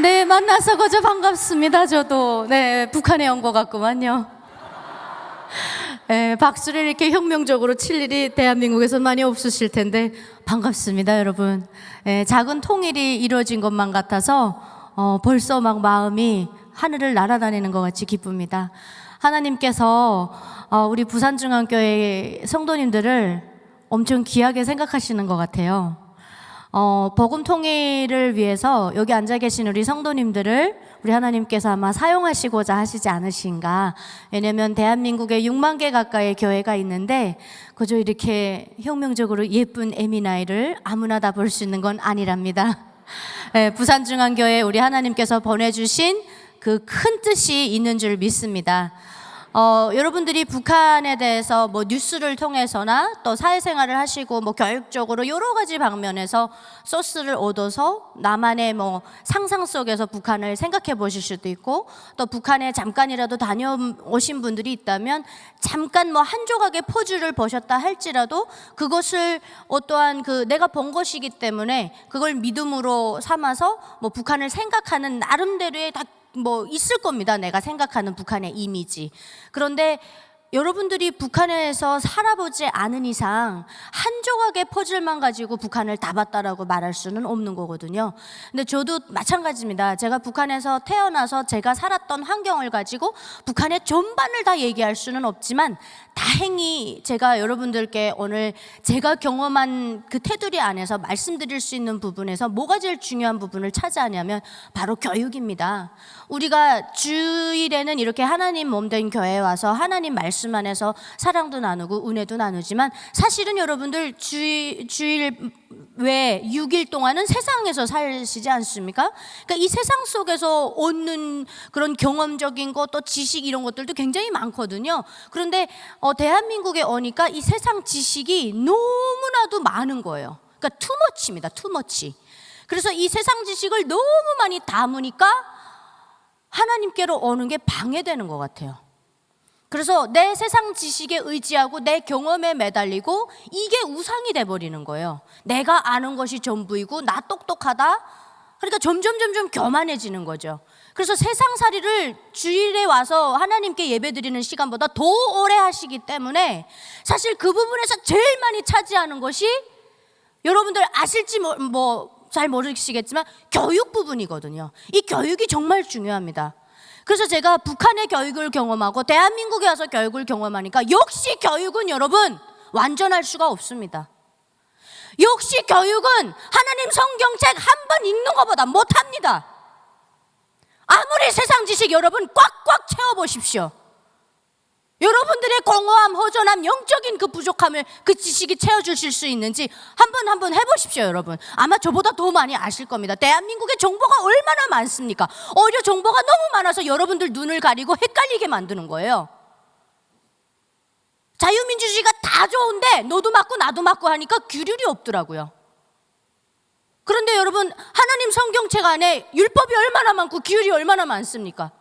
네, 만나서 거저 반갑습니다. 저도 네, 북한에 온 것 같구만요. 네, 박수를 이렇게 혁명적으로 칠 일이 대한민국에서 많이 없으실 텐데 반갑습니다, 여러분. 네, 작은 통일이 이루어진 것만 같아서 벌써 막 마음이 하늘을 날아다니는 것 같이 기쁩니다. 하나님께서 우리 부산중앙교회 성도님들을 엄청 귀하게 생각하시는 것 같아요. 복음 통일을 위해서 여기 앉아 계신 우리 성도님들을 우리 하나님께서 아마 사용하시고자 하시지 않으신가. 왜냐면 대한민국에 6만 개 가까이 교회가 있는데 그저 이렇게 혁명적으로 예쁜 에미나이를 아무나 다 볼 수 있는 건 아니랍니다. 네, 부산중앙교회 우리 하나님께서 보내주신 그 큰 뜻이 있는 줄 믿습니다. 여러분들이 북한에 대해서 뭐 뉴스를 통해서나 또 사회생활을 하시고 뭐 교육적으로 여러 가지 방면에서 소스를 얻어서 나만의 뭐 상상 속에서 북한을 생각해 보실 수도 있고, 또 북한에 잠깐이라도 다녀오신 분들이 있다면 잠깐 뭐 한 조각의 포즈를 보셨다 할지라도 그것을 어떠한 그 내가 본 것이기 때문에 그걸 믿음으로 삼아서 뭐 북한을 생각하는 나름대로의 다 뭐 있을 겁니다. 내가 생각하는 북한의 이미지. 그런데 여러분들이 북한에서 살아보지 않은 이상 한 조각의 퍼즐만 가지고 북한을 다 봤다라고 말할 수는 없는 거거든요. 근데 저도 마찬가지입니다. 제가 북한에서 태어나서 제가 살았던 환경을 가지고 북한의 전반을 다 얘기할 수는 없지만, 다행히 제가 여러분들께 오늘 제가 경험한 그 테두리 안에서 말씀드릴 수 있는 부분에서 뭐가 제일 중요한 부분을 차지하냐면 바로 교육입니다. 우리가 주일에는 이렇게 하나님 몸된 교회에 와서 하나님 말씀 안에서 사랑도 나누고 은혜도 나누지만, 사실은 여러분들 주일 외 6일 동안은 세상에서 사시지 않습니까? 그러니까 이 세상 속에서 얻는 그런 경험적인 것, 또 지식 이런 것들도 굉장히 많거든요. 그런데 대한민국에 오니까 이 세상 지식이 너무나도 많은 거예요. 그러니까 투머치입니다. 투머치. 그래서 이 세상 지식을 너무 많이 담으니까 하나님께로 오는 게 방해되는 것 같아요. 그래서 내 세상 지식에 의지하고 내 경험에 매달리고 이게 우상이 돼버리는 거예요. 내가 아는 것이 전부이고 나 똑똑하다. 그러니까 점점 교만해지는 거죠. 그래서 세상살이를 주일에 와서 하나님께 예배드리는 시간보다 더 오래 하시기 때문에 사실 그 부분에서 제일 많이 차지하는 것이, 여러분들 아실지 잘 모르시겠지만 교육 부분이거든요. 이 교육이 정말 중요합니다. 그래서 제가 북한의 교육을 경험하고 대한민국에 와서 교육을 경험하니까 역시 교육은 여러분 완전할 수가 없습니다. 역시 교육은 하나님 성경책 한 번 읽는 것보다 못합니다. 아무리 세상 지식 여러분 꽉꽉 채워보십시오. 여러분들의 공허함, 허전함, 영적인 그 부족함을 그 지식이 채워주실 수 있는지 한번 해보십시오. 여러분 아마 저보다 더 많이 아실 겁니다. 대한민국에 정보가 얼마나 많습니까? 오히려 정보가 너무 많아서 여러분들 눈을 가리고 헷갈리게 만드는 거예요. 자유민주주의가 다 좋은데 너도 맞고 나도 맞고 하니까 규율이 없더라고요. 그런데 여러분 하나님 성경책 안에 율법이 얼마나 많고 규율이 얼마나 많습니까?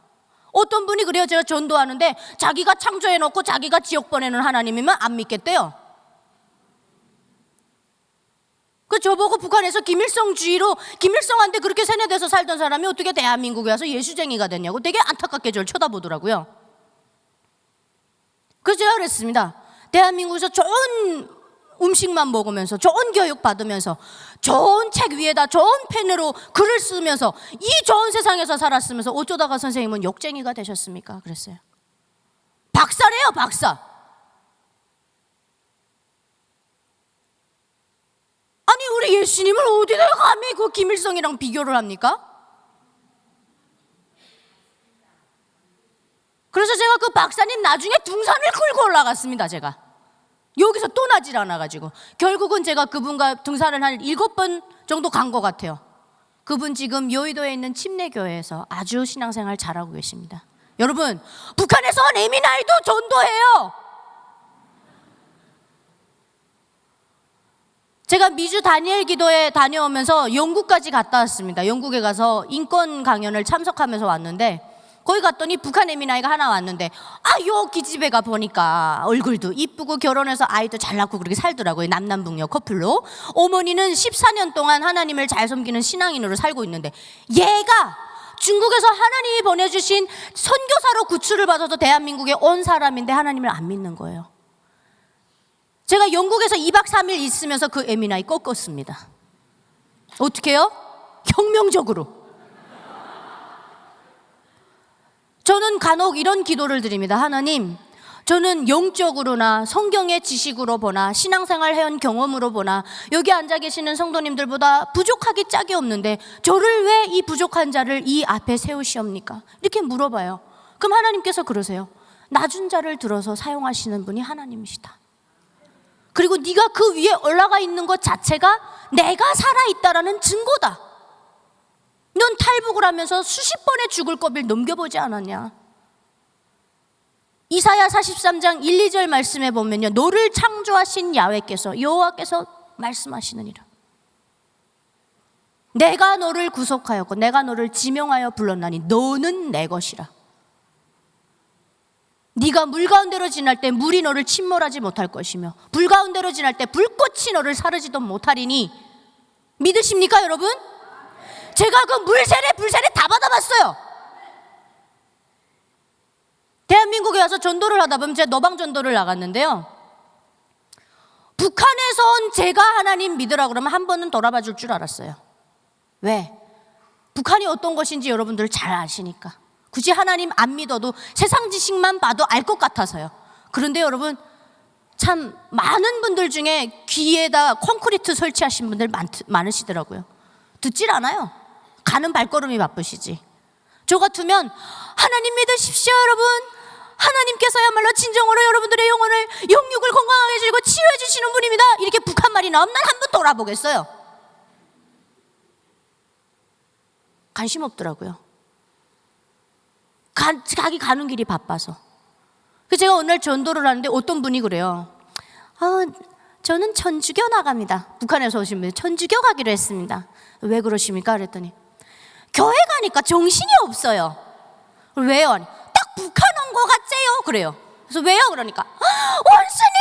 어떤 분이 그래요. 제가 전도하는데 자기가 창조해놓고 자기가 지옥 보내는 하나님이면 안 믿겠대요. 그 저보고 북한에서 김일성주의로 김일성한테 그렇게 세뇌돼서 살던 사람이 어떻게 대한민국에 와서 예수쟁이가 됐냐고 되게 안타깝게 저를 쳐다보더라고요. 그래서 제가 그랬습니다. 대한민국에서 좋은 음식만 먹으면서 좋은 교육 받으면서 좋은 책 위에다 좋은 펜으로 글을 쓰면서 이 좋은 세상에서 살았으면서 어쩌다가 선생님은 욕쟁이가 되셨습니까? 그랬어요. 박사래요, 박사. 아니 우리 예수님을 어디다 감히 그 김일성이랑 비교를 합니까? 그래서 제가 그 박사님 나중에 등산을 끌고 올라갔습니다. 제가 여기서 또 나질 않아가지고 결국은 제가 그분과 등산을 한 7번 정도 간 것 같아요. 그분 지금 여의도에 있는 침례교회에서 아주 신앙생활 잘하고 계십니다. 여러분 북한에서 온 에미나이도 전도해요. 제가 미주 다니엘 기도에 다녀오면서 영국까지 갔다 왔습니다. 영국에 가서 인권 강연을 참석하면서 왔는데 거기 갔더니 북한 에미나이가 하나 왔는데 요 기집애가 보니까 얼굴도 이쁘고 결혼해서 아이도 잘 낳고 그렇게 살더라고요. 남남북녀 커플로. 어머니는 14년 동안 하나님을 잘 섬기는 신앙인으로 살고 있는데 얘가 중국에서 하나님이 보내주신 선교사로 구출을 받아서 대한민국에 온 사람인데 하나님을 안 믿는 거예요. 제가 영국에서 2박 3일 있으면서 그 에미나이 꺾었습니다. 어떻게 해요? 혁명적으로. 저는 간혹 이런 기도를 드립니다. 하나님, 저는 영적으로나 성경의 지식으로 보나 신앙생활 해온 경험으로 보나 여기 앉아 계시는 성도님들보다 부족하기 짝이 없는데 저를 왜 이 부족한 자를 이 앞에 세우시옵니까? 이렇게 물어봐요. 그럼 하나님께서 그러세요. 낮은 자를 들어서 사용하시는 분이 하나님이시다. 그리고 네가 그 위에 올라가 있는 것 자체가 내가 살아있다라는 증거다. 넌 탈북을 하면서 수십 번의 죽을 고비를 넘겨보지 않았냐? 이사야 43장 1, 2절 말씀에 보면요, 너를 창조하신 야훼께서 여호와께서 말씀하시느니라. 내가 너를 구속하였고 내가 너를 지명하여 불렀나니 너는 내 것이라. 네가 물 가운데로 지날 때 물이 너를 침몰하지 못할 것이며 불 가운데로 지날 때 불꽃이 너를 사르지도 못하리니. 믿으십니까 여러분? 제가 그 물세례 불세례 다 받아봤어요. 대한민국에 와서 전도를 하다 보면 제가 너방 전도를 나갔는데요, 북한에서 온 제가 하나님 믿으라 그러면 한 번은 돌아봐 줄 줄 알았어요. 왜? 북한이 어떤 것인지 여러분들 잘 아시니까. 굳이 하나님 안 믿어도 세상 지식만 봐도 알 것 같아서요. 그런데 여러분, 참 많은 분들 중에 귀에다 콘크리트 설치하신 분들 많으시더라고요. 듣질 않아요. 가는 발걸음이 바쁘시지. 저 같으면 하나님 믿으십시오 여러분, 하나님께서야말로 진정으로 여러분들의 영혼을 영육을 건강하게 해주시고 치유해 주시는 분입니다. 이렇게 북한 말이 나오면 난 한 번 돌아보겠어요. 관심 없더라고요. 자기 가는 길이 바빠서. 그래서 제가 오늘 전도를 하는데 어떤 분이 그래요. 저는 천주교 나갑니다. 북한에서 오신 분이 천주교 가기로 했습니다. 왜 그러십니까? 그랬더니 교회 가니까 정신이 없어요. 왜요? 딱 북한 온 거 같제요. 그래요. 그래서 왜요? 그러니까 원수님,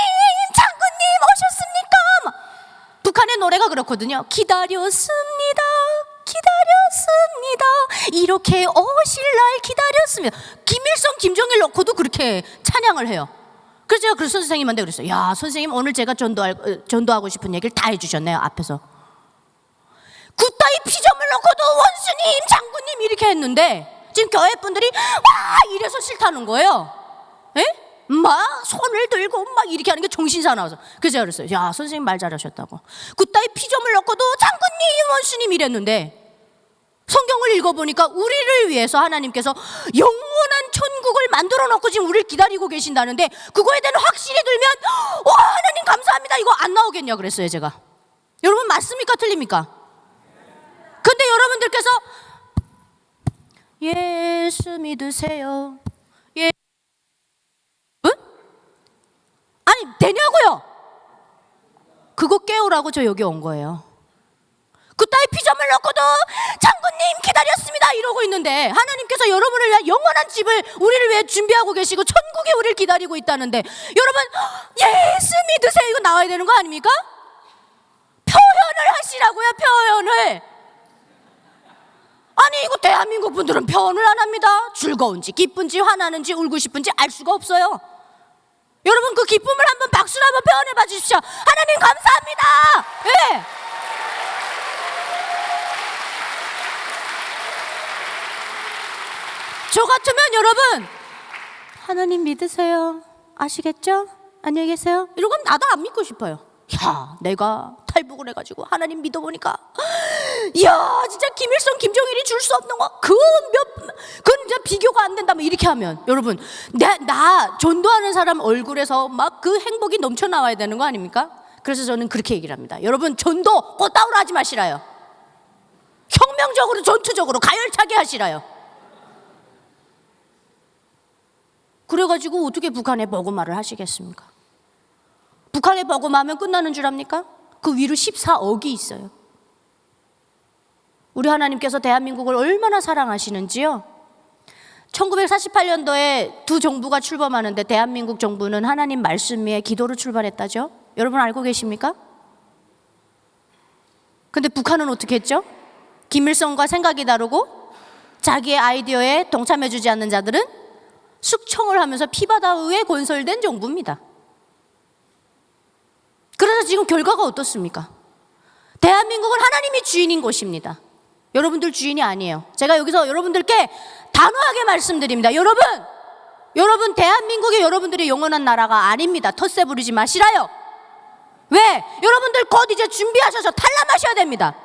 장군님 오셨습니까? 막. 북한의 노래가 그렇거든요. 기다렸습니다. 기다렸습니다. 이렇게 오실 날 기다렸습니다. 김일성, 김정일 놓고도 그렇게 찬양을 해요. 그래서 제가 그 선생님한테 그랬어요. 야, 선생님 오늘 제가 전도하고 싶은 얘기를 다 해주셨네요. 앞에서 굿다이 피점을 놓고도 원수님, 장군님 이렇게 했는데 지금 교회 분들이 와 이래서 싫다는 거예요. 에? 막 손을 들고 막 이렇게 하는 게 정신사나워서. 그래서 제가 그랬어요. 야, 선생님 말 잘하셨다고. 굿다이 피점을 놓고도 장군님, 원수님 이랬는데 성경을 읽어보니까 우리를 위해서 하나님께서 영원한 천국을 만들어 놓고 지금 우리를 기다리고 계신다는데 그거에 대한 확신이 들면 와 하나님 감사합니다 이거 안 나오겠냐 그랬어요 제가. 여러분 맞습니까 틀립니까? 근데 여러분들께서 예수 믿으세요. 예. 응? 아니 되냐고요? 그거 깨우라고 저 여기 온 거예요. 그따위 피점을 놓고도 장군님 기다렸습니다 이러고 있는데 하나님께서 여러분을 위한 영원한 집을 우리를 위해 준비하고 계시고 천국이 우리를 기다리고 있다는데 여러분 예수 믿으세요 이거 나와야 되는 거 아닙니까? 표현을 하시라고요. 표현을. 아니 이거 대한민국 분들은 표현을 안 합니다. 즐거운지 기쁜지 화나는지 울고 싶은지 알 수가 없어요. 여러분 그 기쁨을 한번 박수로 한번 표현해 봐 주십시오. 하나님 감사합니다. 예. 저 같으면 여러분 하나님 믿으세요. 아시겠죠? 안녕히 계세요. 이러고 나도 안 믿고 싶어요. 야 내가 탈북을 해가지고 하나님 믿어보니까 야 진짜 김일성 김정일이 줄 수 없는 거 그건 진짜 비교가 안 된다 뭐 이렇게 하면 여러분 나 전도하는 사람 얼굴에서 막 그 행복이 넘쳐 나와야 되는 거 아닙니까? 그래서 저는 그렇게 얘기를 합니다. 여러분 전도 꽃다우로 하지 마시라요. 혁명적으로 전투적으로 가열차게 하시라요. 그래가지고 어떻게 북한에 복음화를 하시겠습니까? 북한에 복음화하면 끝나는 줄 압니까? 그 위로 14억이 있어요. 우리 하나님께서 대한민국을 얼마나 사랑하시는지요. 1948년도에 두 정부가 출범하는데 대한민국 정부는 하나님 말씀 위에 기도로 출발했다죠. 여러분 알고 계십니까? 근데 북한은 어떻게 했죠? 김일성과 생각이 다르고 자기의 아이디어에 동참해주지 않는 자들은 숙청을 하면서 피바다 의회 건설된 정부입니다. 그래서 지금 결과가 어떻습니까? 대한민국은 하나님이 주인인 곳입니다. 여러분들 주인이 아니에요. 제가 여기서 여러분들께 단호하게 말씀드립니다. 여러분 대한민국이 여러분들의 영원한 나라가 아닙니다. 텃세 부리지 마시라요. 왜? 여러분들 곧 이제 준비하셔서 탈남하셔야 됩니다.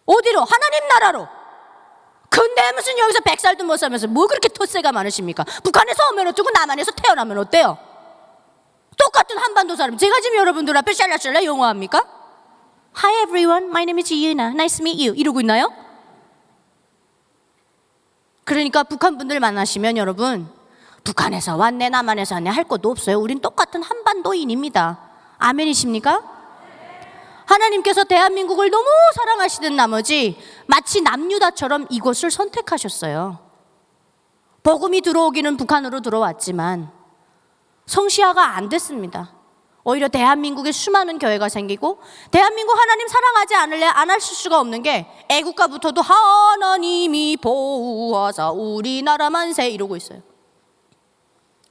어디로? 하나님 나라로. 근데 무슨 여기서 100살도 못 살면서 뭐 그렇게 텃세가 많으십니까? 북한에서 오면 어쩌고 남한에서 태어나면 어때요? 똑같은 한반도 사람. 제가 지금 여러분들 앞에 샬라샬라 영어합니까? Hi everyone, my name is Yuna. Nice to meet you. 이러고 있나요? 그러니까 북한 분들 만나시면 여러분, 북한에서 왔네 남한에서 왔네 할 것도 없어요. 우린 똑같은 한반도인입니다. 아멘이십니까? 하나님께서 대한민국을 너무 사랑하시는 나머지 마치 남유다처럼 이곳을 선택하셨어요. 복음이 들어오기는 북한으로 들어왔지만 성시화가 안 됐습니다. 오히려 대한민국에 수많은 교회가 생기고 대한민국 하나님 사랑하지 않을래 안 하실 수가 없는 게 애국가부터도 하나님이 보호하사 우리나라 만세 이러고 있어요.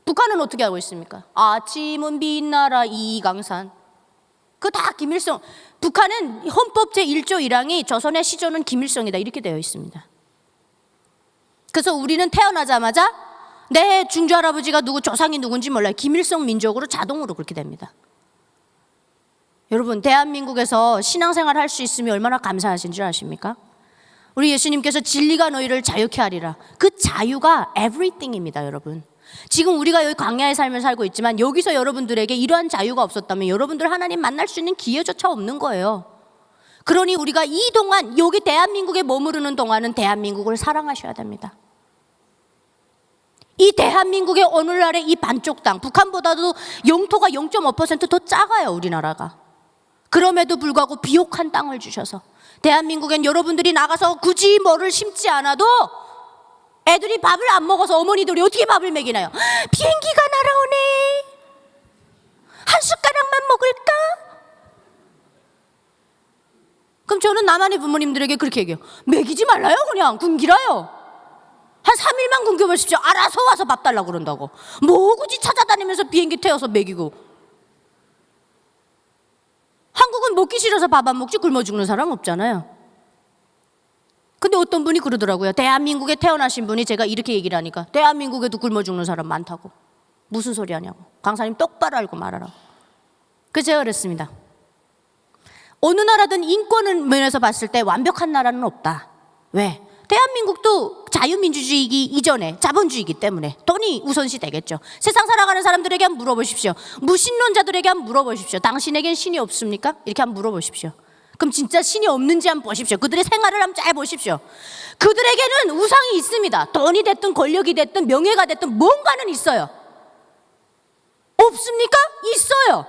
북한은 어떻게 하고 있습니까? 아침은 빛나라 이강산. 그거 다 김일성. 북한은 헌법 제1조 1항이 조선의 시조는 김일성이다 이렇게 되어 있습니다. 그래서 우리는 태어나자마자 내 중조할아버지가 누구 조상이 누군지 몰라요. 김일성 민족으로 자동으로 그렇게 됩니다. 여러분 대한민국에서 신앙생활 할 수 있으면 얼마나 감사하신 줄 아십니까? 우리 예수님께서 진리가 너희를 자유케 하리라. 그 자유가 everything입니다. 여러분 지금 우리가 여기 광야의 삶을 살고 있지만 여기서 여러분들에게 이러한 자유가 없었다면 여러분들 하나님 만날 수 있는 기회조차 없는 거예요. 그러니 우리가 이 동안 여기 대한민국에 머무르는 동안은 대한민국을 사랑하셔야 됩니다. 이 대한민국의 오늘날의 이 반쪽 땅, 북한보다도 영토가 0.5%더 작아요 우리나라가. 그럼에도 불구하고 비옥한 땅을 주셔서 대한민국엔 여러분들이 나가서 굳이 뭐를 심지 않아도 애들이 밥을 안 먹어서 어머니들이 어떻게 밥을 먹이나요? 비행기가 날아오네. 한 숟가락만 먹을까? 그럼 저는 남한의 부모님들에게 그렇게 얘기해요. 먹이지 말라요. 그냥 굶기라요. 한 3일만 굶겨보십시오. 알아서 와서 밥 달라고 그런다고. 뭐 굳이 찾아다니면서 비행기 태워서 먹이고. 한국은 먹기 싫어서 밥 안 먹지 굶어 죽는 사람 없잖아요. 근데 어떤 분이 그러더라고요. 대한민국에 태어나신 분이 제가 이렇게 얘기를 하니까 대한민국에도 굶어 죽는 사람 많다고. 무슨 소리 하냐고. 강사님 똑바로 알고 말하라고. 그래서 제가 그랬습니다. 어느 나라든 인권 면에서 봤을 때 완벽한 나라는 없다. 왜? 대한민국도 자유민주주의이기 이전에 자본주의이기 때문에 돈이 우선시 되겠죠. 세상 살아가는 사람들에게 한번 물어보십시오. 무신론자들에게 한번 물어보십시오. 당신에겐 신이 없습니까? 이렇게 한번 물어보십시오. 그럼 진짜 신이 없는지 한번 보십시오. 그들의 생활을 한번 잘 보십시오. 그들에게는 우상이 있습니다. 돈이 됐든 권력이 됐든 명예가 됐든 뭔가는 있어요. 없습니까? 있어요.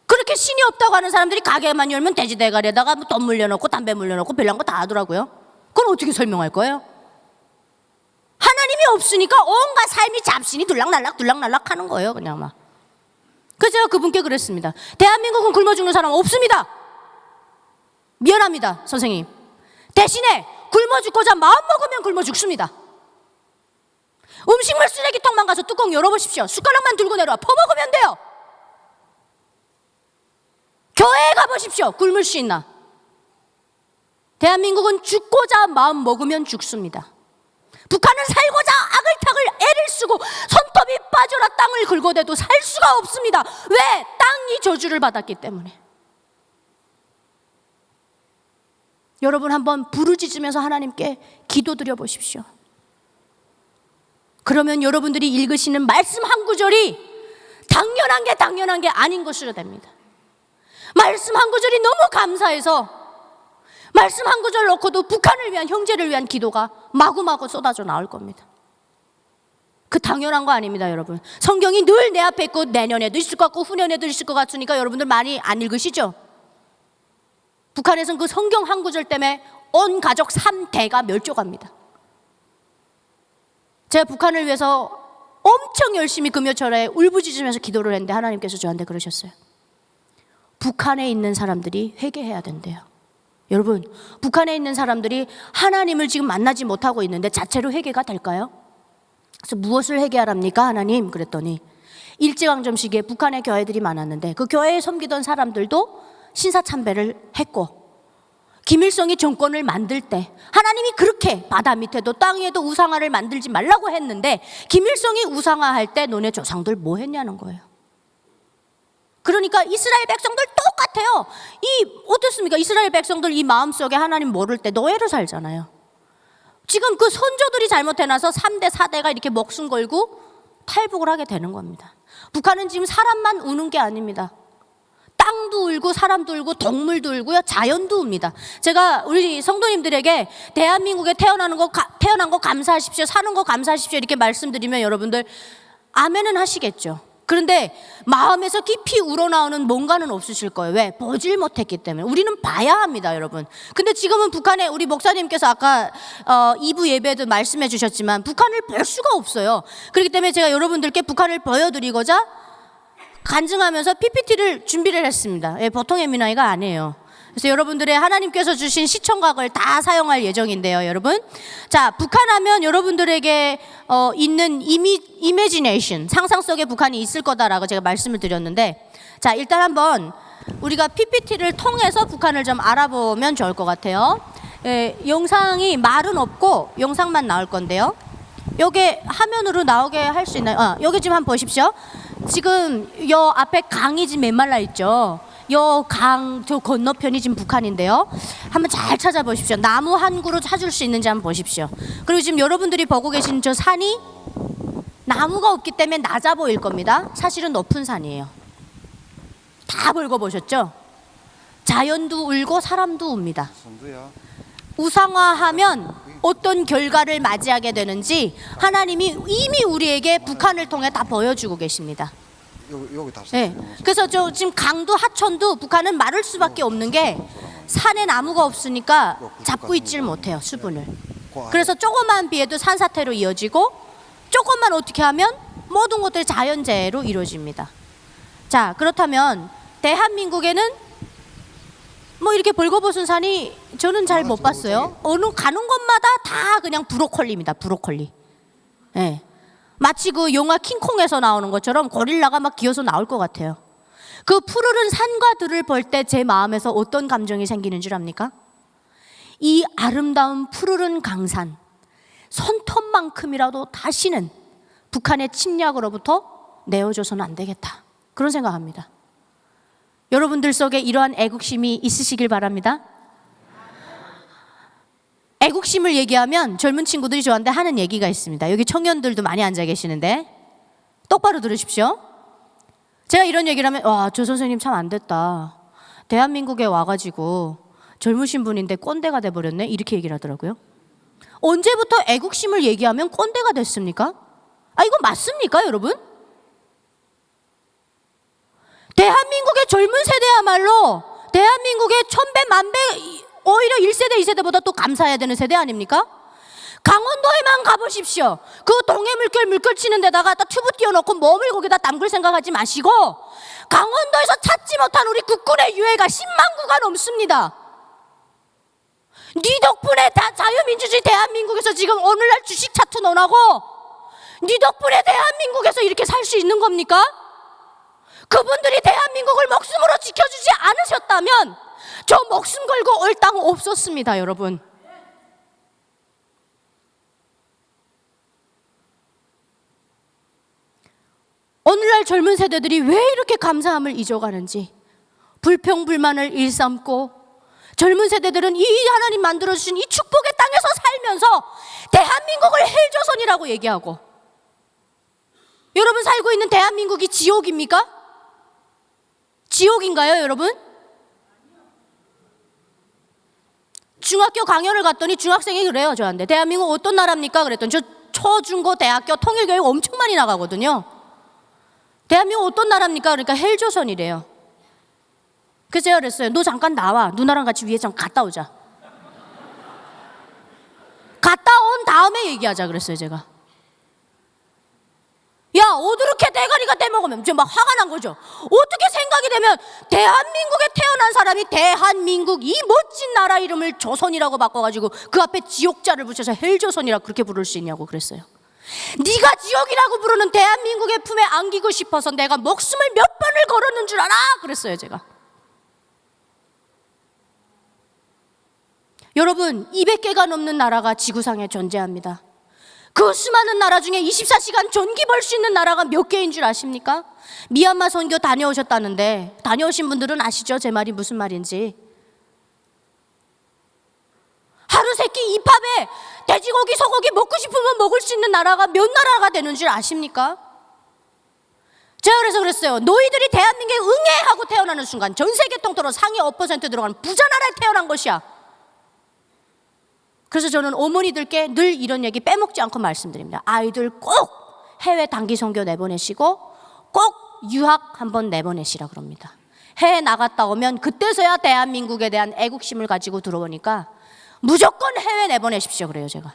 그렇게 신이 없다고 하는 사람들이 가게만 열면 돼지 대가리에다가 돈 물려놓고 담배 물려놓고 별난 거 다 하더라고요. 그건 어떻게 설명할 거예요? 하나님이 없으니까 온갖 삶이 잡신이 둘락날락 하는 거예요. 그냥 막. 그래서 제가 그분께 그랬습니다. 대한민국은 굶어 죽는 사람 없습니다. 미안합니다 선생님. 대신에 굶어 죽고자 마음 먹으면 굶어 죽습니다. 음식물 쓰레기통만 가서 뚜껑 열어보십시오. 숟가락만 들고 내려와 퍼먹으면 돼요. 교회에 가보십시오. 굶을 수 있나? 대한민국은 죽고자 마음 먹으면 죽습니다. 북한은 살고자 아글타글 애를 쓰고 손톱이 빠져라 땅을 긁어대도 살 수가 없습니다. 왜? 땅이 저주를 받았기 때문에. 여러분 한번 부르짖으면서 하나님께 기도드려 보십시오. 그러면 여러분들이 읽으시는 말씀 한 구절이 당연한 게 아닌 것으로 됩니다. 말씀 한 구절이 너무 감사해서 말씀 한 구절 놓고도 북한을 위한 형제를 위한 기도가 마구마구 쏟아져 나올 겁니다. 그 당연한 거 아닙니다 여러분. 성경이 늘 내 앞에 있고 내년에도 있을 것 같고 후년에도 있을 것 같으니까 여러분들 많이 안 읽으시죠? 북한에서는 그 성경 한 구절 때문에 온 가족 3대가 멸종합니다. 제가 북한을 위해서 엄청 열심히 금요철에 울부짖으면서 기도를 했는데 하나님께서 저한테 그러셨어요. 북한에 있는 사람들이 회개해야 된대요. 여러분, 북한에 있는 사람들이 하나님을 지금 만나지 못하고 있는데 자체로 회개가 될까요? 그래서 무엇을 회개하랍니까 하나님? 그랬더니 일제강점 시기에 북한에 교회들이 많았는데 그 교회에 섬기던 사람들도 신사참배를 했고, 김일성이 정권을 만들 때 하나님이 그렇게 바다 밑에도 땅 위에도 우상화를 만들지 말라고 했는데 김일성이 우상화할 때 너네 조상들 뭐 했냐는 거예요. 그러니까 이스라엘 백성들 똑같아요. 어떻습니까? 이스라엘 백성들 이 마음속에 하나님 모를 때 노예로 살잖아요. 지금 그 선조들이 잘못해놔서 3대 4대가 이렇게 목숨 걸고 탈북을 하게 되는 겁니다. 북한은 지금 사람만 우는 게 아닙니다. 땅도 울고 사람도 울고 동물도 울고요, 자연도 웁니다. 제가 우리 성도님들에게 대한민국에 태어난 거 감사하십시오, 사는 거 감사하십시오 이렇게 말씀드리면 여러분들 아멘은 하시겠죠. 그런데 마음에서 깊이 우러나오는 뭔가는 없으실 거예요. 왜? 보질 못했기 때문에. 우리는 봐야 합니다, 여러분. 근데 지금은 북한에 우리 목사님께서 아까 2부 예배에도 말씀해 주셨지만 북한을 볼 수가 없어요. 그렇기 때문에 제가 여러분들께 북한을 보여드리고자 간증하면서 PPT를 준비를 했습니다. 예, 보통의 민화이가 아니에요. 그래서 여러분들의 하나님께서 주신 시청각을 다 사용할 예정인데요, 여러분. 자, 북한 하면 여러분들에게 있는 이미지네이션, 상상 속에 북한이 있을 거다라고 제가 말씀을 드렸는데, 자, 일단 한번 우리가 PPT를 통해서 북한을 좀 알아보면 좋을 것 같아요. 예, 영상이 말은 없고 영상만 나올 건데요. 요게 화면으로 나오게 할 수 있나요? 여기 지금 한번 보십시오. 지금 요 앞에 강이 지금 메말라 있죠. 요 강 저 건너편이 지금 북한인데요. 한번 잘 찾아보십시오. 나무 한 그루 찾을 수 있는지 한번 보십시오. 그리고 지금 여러분들이 보고 계신 저 산이 나무가 없기 때문에 낮아 보일 겁니다. 사실은 높은 산이에요. 다 읽어보셨죠? 자연도 울고 사람도 웁니다. 우상화하면 어떤 결과를 맞이하게 되는지 하나님이 이미 우리에게 북한을 통해 다 보여주고 계십니다. 여기 다 네. 그래서 저 지금 강도 하천도 북한은 마를 수밖에 없는 게 산에 나무가 없으니까 잡고 있질 못해요, 수분을. 그래서 조금만 비해도 산사태로 이어지고 조금만 어떻게 하면 모든 것들이 자연재해로 이루어집니다. 자, 그렇다면 대한민국에는 뭐 이렇게 벌거벗은 산이 저는 잘 못 봤어요. 어느 가는 곳마다 다 그냥 브로콜리입니다. 브로콜리. 네. 마치 그 영화 킹콩에서 나오는 것처럼 고릴라가 막 기어서 나올 것 같아요. 그 푸르른 산과 들을 볼 때 제 마음에서 어떤 감정이 생기는 줄 압니까? 이 아름다운 푸르른 강산, 손톱만큼이라도 다시는 북한의 침략으로부터 내어줘서는 안 되겠다. 그런 생각합니다. 여러분들 속에 이러한 애국심이 있으시길 바랍니다. 애국심을 얘기하면 젊은 친구들이 저한테 하는 얘기가 있습니다. 여기 청년들도 많이 앉아 계시는데 똑바로 들으십시오. 제가 이런 얘기를 하면 와, 저 선생님 참 안 됐다. 대한민국에 와가지고 젊으신 분인데 꼰대가 돼버렸네 이렇게 얘기를 하더라고요. 언제부터 애국심을 얘기하면 꼰대가 됐습니까? 이거 맞습니까 여러분? 대한민국의 젊은 세대야말로 대한민국의 천배 만배 오히려 1세대 2세대보다 또 감사해야 되는 세대 아닙니까? 강원도에만 가보십시오. 그 동해 물결 치는 데다가 튜브 띄워놓고 몸을 거기다 담글 생각하지 마시고 강원도에서 찾지 못한 우리 국군의 유해가 10만 구가 넘습니다. 네 덕분에 자유민주주의 대한민국에서 지금 오늘날 주식 차트 논하고 네 덕분에 대한민국에서 이렇게 살 수 있는 겁니까? 그분들이 대한민국을 목숨으로 지켜주지 않으셨다면 저 목숨 걸고 올 땅 없었습니다, 여러분. 오늘날 젊은 세대들이 왜 이렇게 감사함을 잊어가는지, 불평불만을 일삼고 젊은 세대들은 이 하나님 만들어주신 이 축복의 땅에서 살면서 대한민국을 헬조선이라고 얘기하고, 여러분 살고 있는 대한민국이 지옥입니까? 지옥인가요, 여러분? 중학교 강연을 갔더니 중학생이 그래요, 저한테. 대한민국 어떤 나라입니까? 그랬더니 저 초중고 대학교 통일교육 엄청 많이 나가거든요. 대한민국 어떤 나라입니까? 그러니까 헬조선이래요. 그래서 제가 그랬어요. 너 잠깐 나와. 누나랑 같이 위에 잠깐 갔다 오자. 갔다 온 다음에 얘기하자 그랬어요, 제가. 자기가 떼먹으면 좀 막 화가 난 거죠. 어떻게 생각이 되면 대한민국에 태어난 사람이 대한민국 이 멋진 나라 이름을 조선이라고 바꿔가지고 그 앞에 지옥자를 붙여서 헬조선이라고 그렇게 부를 수 있냐고 그랬어요. 네가 지옥이라고 부르는 대한민국의 품에 안기고 싶어서 내가 목숨을 몇 번을 걸었는 줄 알아? 그랬어요 제가. 여러분 200개가 넘는 나라가 지구상에 존재합니다. 그 수많은 나라 중에 24시간 전기 벌 수 있는 나라가 몇 개인 줄 아십니까? 미얀마 선교 다녀오셨다는데 다녀오신 분들은 아시죠? 제 말이 무슨 말인지. 하루 세끼 이 팝에 돼지고기 소고기 먹고 싶으면 먹을 수 있는 나라가 몇 나라가 되는 줄 아십니까? 제가 그래서 그랬어요. 너희들이 대한민국에 응애하고 태어나는 순간 전 세계 통틀어 상위 5% 들어가는 부자 나라에 태어난 것이야. 그래서 저는 어머니들께 늘 이런 얘기 빼먹지 않고 말씀드립니다. 아이들 꼭 해외 단기 선교 내보내시고 꼭 유학 한번 내보내시라 그럽니다. 해외 나갔다 오면 그때서야 대한민국에 대한 애국심을 가지고 들어오니까 무조건 해외 내보내십시오 그래요 제가.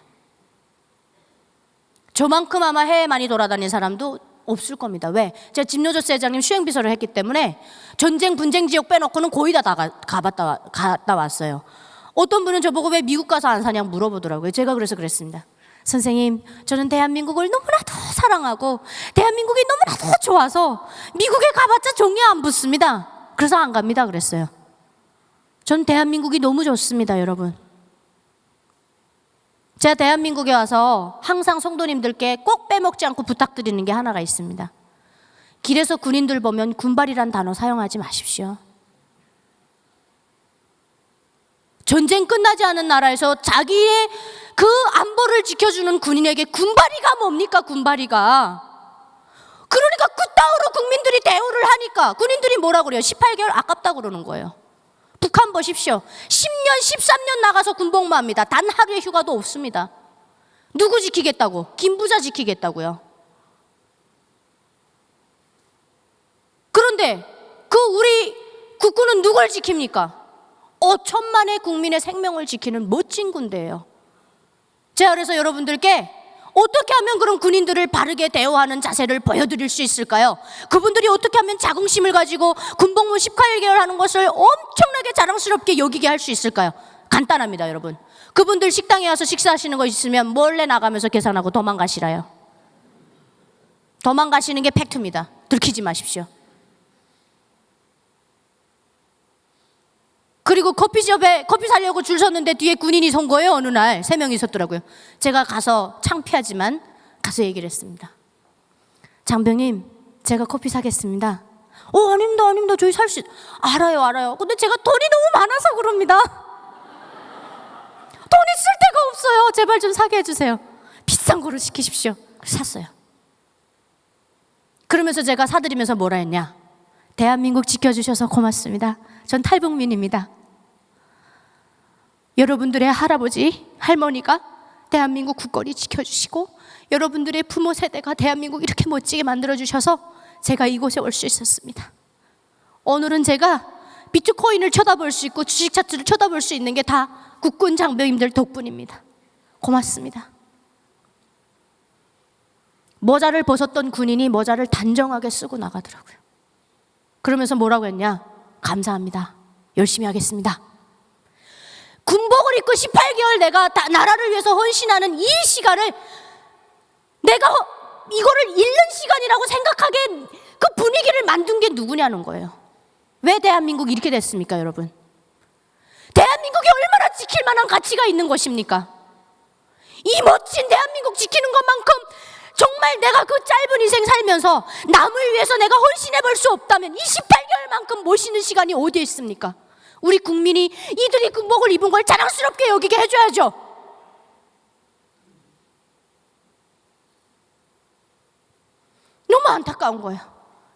저만큼 아마 해외 많이 돌아다닌 사람도 없을 겁니다. 왜? 제가 집노조스 회장님 수행비서를 했기 때문에 전쟁 분쟁 지역 빼놓고는 거의 다 갔다 왔어요. 어떤 분은 저보고 왜 미국 가서 안 사냐고 물어보더라고요. 제가 그래서 그랬습니다. 선생님, 저는 대한민국을 너무나도 사랑하고 대한민국이 너무나도 좋아서 미국에 가봤자 종이 안 붙습니다. 그래서 안 갑니다 그랬어요. 전 대한민국이 너무 좋습니다 여러분. 제가 대한민국에 와서 항상 성도님들께 꼭 빼먹지 않고 부탁드리는 게 하나가 있습니다. 길에서 군인들 보면 군발이란 단어 사용하지 마십시오. 전쟁 끝나지 않은 나라에서 자기의 그 안보를 지켜주는 군인에게 군발이가 뭡니까 군발이가. 그러니까 그따위로 국민들이 대우를 하니까 군인들이 뭐라 그래요? 18개월 아깝다고 그러는 거예요. 북한 보십시오. 10년 13년 나가서 군복무합니다. 단 하루의 휴가도 없습니다. 누구 지키겠다고? 김부자 지키겠다고요. 그런데 그 우리 국군은 누굴 지킵니까? 5천만의 국민의 생명을 지키는 멋진 군대예요. 제가 그래서 여러분들께 어떻게 하면 그런 군인들을 바르게 대우하는 자세를 보여드릴 수 있을까요? 그분들이 어떻게 하면 자긍심을 가지고 군복무 18개월 하는 것을 엄청나게 자랑스럽게 여기게 할 수 있을까요? 간단합니다 여러분. 그분들 식당에 와서 식사하시는 거 있으면 몰래 나가면서 계산하고 도망가시라요. 도망가시는 게 팩트입니다. 들키지 마십시오. 그리고 커피숍에 커피 사려고 줄 섰는데 뒤에 군인이 선 거예요. 어느 날 3명이 있었더라고요. 제가 가서 창피하지만 가서 얘기를 했습니다. 장병님, 제가 커피 사겠습니다. 아닙니다. 저희 살 수 알아요. 근데 제가 돈이 너무 많아서 그럽니다. 돈이 쓸 데가 없어요. 제발 좀 사게 해주세요. 비싼 거로 시키십시오. 그래서 샀어요. 그러면서 제가 사드리면서 뭐라 했냐? 대한민국 지켜주셔서 고맙습니다. 전 탈북민입니다. 여러분들의 할아버지, 할머니가 대한민국 국거리 지켜주시고 여러분들의 부모 세대가 대한민국 이렇게 멋지게 만들어주셔서 제가 이곳에 올 수 있었습니다. 오늘은 제가 비트코인을 쳐다볼 수 있고 주식 차트를 쳐다볼 수 있는 게 다 국군 장병님들 덕분입니다. 고맙습니다. 모자를 벗었던 군인이 모자를 단정하게 쓰고 나가더라고요. 그러면서 뭐라고 했냐? 감사합니다. 열심히 하겠습니다. 군복을 입고 18개월 내가 나라를 위해서 헌신하는 이 시간을 내가 이거를 잃는 시간이라고 생각하게 그 분위기를 만든 게 누구냐는 거예요. 왜 대한민국이 이렇게 됐습니까 여러분? 대한민국이 얼마나 지킬 만한 가치가 있는 것입니까? 이 멋진 대한민국 지키는 것만큼 정말 내가 그 짧은 인생 살면서 남을 위해서 내가 헌신해 볼 수 없다면 이 18개월만큼 모시는 시간이 어디에 있습니까? 우리 국민이 이들이 군복을 입은 걸 자랑스럽게 여기게 해줘야죠. 너무 안타까운 거예요.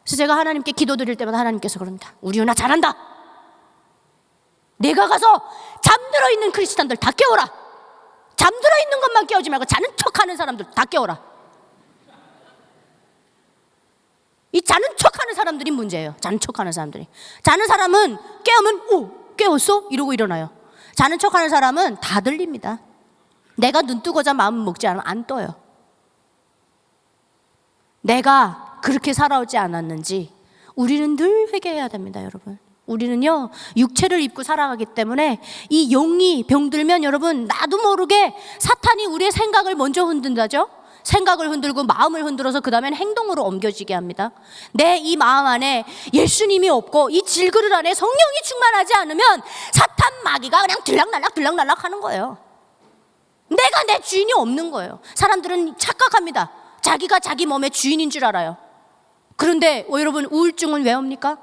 그래서 제가 하나님께 기도드릴 때마다 하나님께서 그럽니다. 우리 은하 잘한다. 내가 가서 잠들어 있는 크리스찬들 다 깨워라. 잠들어 있는 것만 깨우지 말고 자는 척하는 사람들 다 깨워라. 이 자는 척하는 사람들이 문제예요. 자는 척하는 사람들이. 자는 사람은 깨우면 깨웠어? 이러고 일어나요. 자는 척하는 사람은 다 들립니다. 내가 눈 뜨고자 마음 먹지 않으면 안 떠요. 내가 그렇게 살아오지 않았는지 우리는 늘 회개해야 됩니다, 여러분. 우리는요, 육체를 입고 살아가기 때문에 이 영이 병들면 여러분, 나도 모르게 사탄이 우리의 생각을 먼저 흔든다죠. 생각을 흔들고 마음을 흔들어서 그 다음엔 행동으로 옮겨지게 합니다. 내 이 마음 안에 예수님이 없고 이 질그릇 안에 성령이 충만하지 않으면 사탄 마귀가 그냥 들락날락 하는 거예요. 내가 내 주인이 없는 거예요. 사람들은 착각합니다. 자기가 자기 몸의 주인인 줄 알아요. 그런데 여러분, 우울증은 왜 옵니까?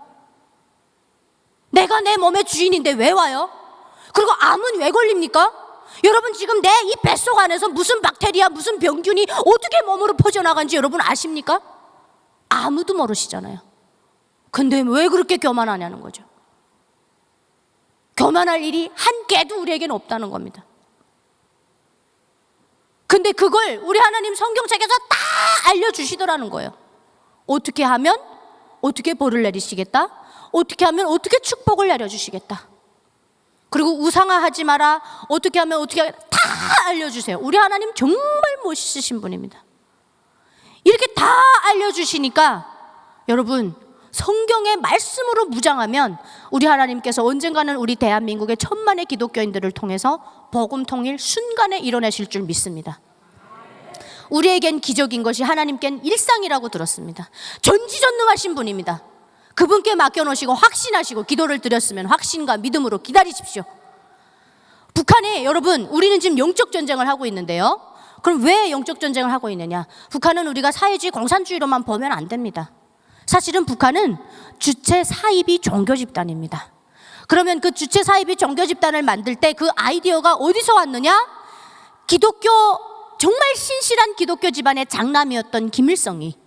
내가 내 몸의 주인인데 왜 와요? 그리고 암은 왜 걸립니까? 여러분, 지금 내 이 뱃속 안에서 무슨 박테리아, 무슨 병균이 어떻게 몸으로 퍼져나간지 여러분 아십니까? 아무도 모르시잖아요. 근데 왜 그렇게 교만하냐는 거죠. 교만할 일이 한 개도 우리에게는 없다는 겁니다. 근데 그걸 우리 하나님 성경책에서 다 알려주시더라는 거예요. 어떻게 하면 어떻게 벌을 내리시겠다, 어떻게 하면 어떻게 축복을 내려주시겠다, 그리고 우상화하지 마라, 어떻게 하면 어떻게 다 알려주세요. 우리 하나님 정말 멋있으신 분입니다. 이렇게 다 알려주시니까 여러분, 성경의 말씀으로 무장하면 우리 하나님께서 언젠가는 우리 대한민국의 천만의 기독교인들을 통해서 복음 통일 순간에 이뤄내실 줄 믿습니다. 우리에겐 기적인 것이 하나님께는 일상이라고 들었습니다. 전지전능하신 분입니다. 그분께 맡겨놓으시고 확신하시고 기도를 드렸으면 확신과 믿음으로 기다리십시오. 북한이, 여러분, 우리는 지금 영적 전쟁을 하고 있는데요. 그럼 왜 영적 전쟁을 하고 있느냐? 북한은 우리가 사회주의 공산주의로만 보면 안 됩니다. 사실은 북한은 주체 사이비 종교 집단입니다. 그러면 그 주체 사이비 종교 집단을 만들 때 그 아이디어가 어디서 왔느냐? 기독교, 정말 신실한 기독교 집안의 장남이었던 김일성이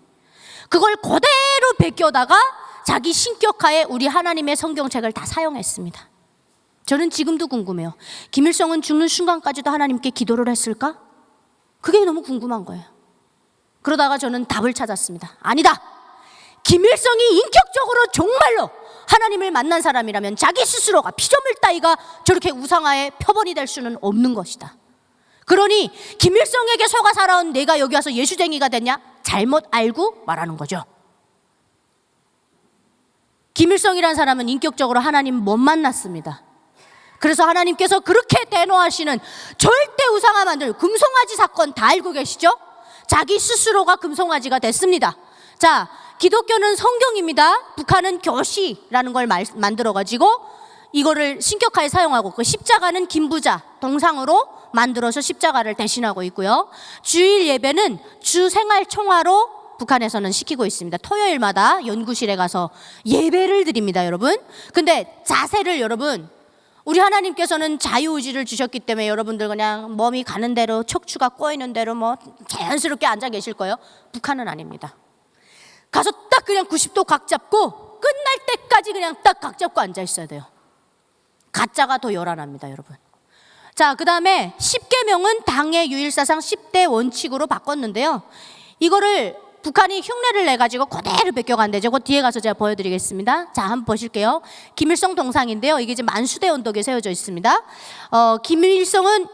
그걸 그대로 베껴다가 자기 신격하에 우리 하나님의 성경책을 다 사용했습니다. 저는 지금도 궁금해요. 김일성은 죽는 순간까지도 하나님께 기도를 했을까? 그게 너무 궁금한 거예요. 그러다가 저는 답을 찾았습니다. 아니다. 김일성이 인격적으로 정말로 하나님을 만난 사람이라면 자기 스스로가 피조물 따위가 저렇게 우상화의 표본이 될 수는 없는 것이다. 그러니 김일성에게 속아 살아온 내가 여기 와서 예수쟁이가 됐냐? 잘못 알고 말하는 거죠. 김일성이라는 사람은 인격적으로 하나님 못 만났습니다. 그래서 하나님께서 그렇게 대노하시는 절대 우상화 만들 금송아지 사건 다 알고 계시죠? 자기 스스로가 금송아지가 됐습니다. 자, 기독교는 성경입니다. 북한은 교시라는 걸 만들어가지고 이거를 신격화에 사용하고, 그 십자가는 김부자 동상으로 만들어서 십자가를 대신하고 있고요. 주일 예배는 주생활총화로 북한에서는 시키고 있습니다. 토요일마다 연구실에 가서 예배를 드립니다, 여러분. 근데 자세를, 여러분, 우리 하나님께서는 자유의지를 주셨기 때문에 여러분들 그냥 몸이 가는 대로, 척추가 꼬이는 대로 뭐 자연스럽게 앉아 계실 거예요. 북한은 아닙니다. 가서 딱 그냥 90도 각 잡고 끝날 때까지 그냥 딱 각 잡고 앉아 있어야 돼요. 가짜가 더 요란합니다, 여러분. 자, 그 다음에 10계명은 당의 유일사상 10대 원칙으로 바꿨는데요. 이거를 북한이 흉내를 내가지고 그대로 베껴간대죠. 그 뒤에 가서 제가 보여드리겠습니다. 자, 한번 보실게요. 김일성 동상인데요. 이게 이제 만수대 언덕에 세워져 있습니다. 김일성이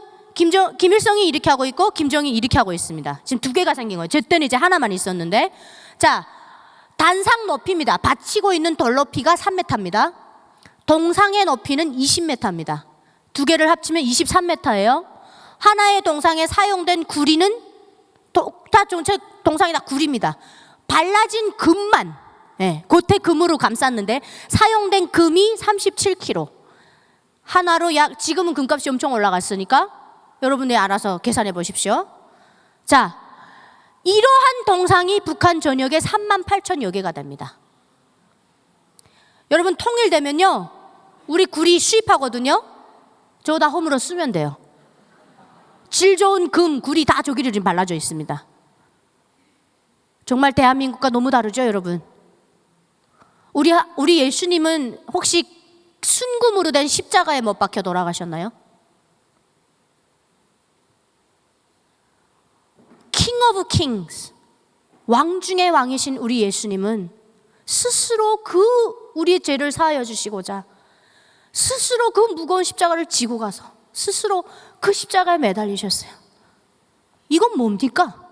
이렇게 하고 있고 김정이 이렇게 하고 있습니다. 지금 두 개가 생긴 거예요. 제 때는 이제 하나만 있었는데, 자, 단상 높이입니다. 받치고 있는 돌 높이가 3m입니다. 동상의 높이는 20m입니다. 두 개를 합치면 23m예요. 하나의 동상에 사용된 구리는 다 동상이 다 구리입니다. 발라진 금만, 겉에 금으로 감쌌는데 사용된 금이 37kg. 하나로 지금은 금값이 엄청 올라갔으니까 여러분들이 알아서 계산해 보십시오. 자, 이러한 동상이 북한 전역에 38,000여 개가 됩니다. 여러분, 통일되면요, 우리 구리 수입하거든요. 저거 다 홈으로 쓰면 돼요. 질 좋은 금, 구리 다 저기를 지금 발라져 있습니다. 정말 대한민국과 너무 다르죠, 여러분? 우리 예수님은 혹시 순금으로 된 십자가에 못 박혀 돌아가셨나요? 킹 오브 킹스, 왕 중의 왕이신 우리 예수님은 스스로 우리의 죄를 사하여 주시고자 스스로 그 무거운 십자가를 지고 가서 스스로 그 십자가에 매달리셨어요. 이건 뭡니까?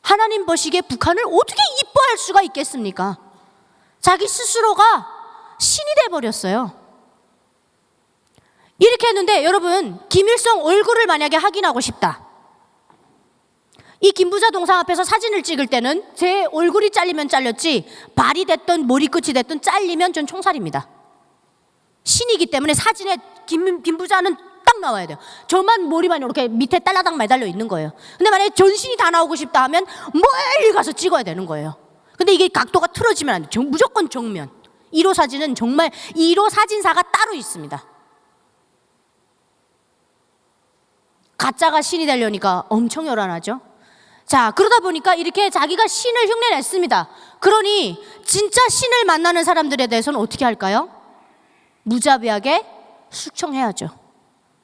하나님 보시기에 북한을 어떻게 이뻐할 수가 있겠습니까? 자기 스스로가 신이 돼버렸어요. 이렇게 했는데 여러분, 김일성 얼굴을 만약에 확인하고 싶다. 이 김부자 동상 앞에서 사진을 찍을 때는 제 얼굴이 잘리면 잘렸지 발이 됐든 머리끝이 됐든 잘리면 전 총살입니다. 신이기 때문에 사진에 김부자는 딱 나와야 돼요. 저만 머리만 이렇게 밑에 딸라당 매달려 있는 거예요. 근데 만약에 전신이 다 나오고 싶다 하면 멀리 가서 찍어야 되는 거예요. 근데 이게 각도가 틀어지면 안 돼요. 무조건 정면. 1호 사진은 정말 1호 사진사가 따로 있습니다. 가짜가 신이 되려니까 엄청 요란하죠. 자, 그러다 보니까 이렇게 자기가 신을 흉내냈습니다. 그러니 진짜 신을 만나는 사람들에 대해서는 어떻게 할까요? 무자비하게 숙청해야죠.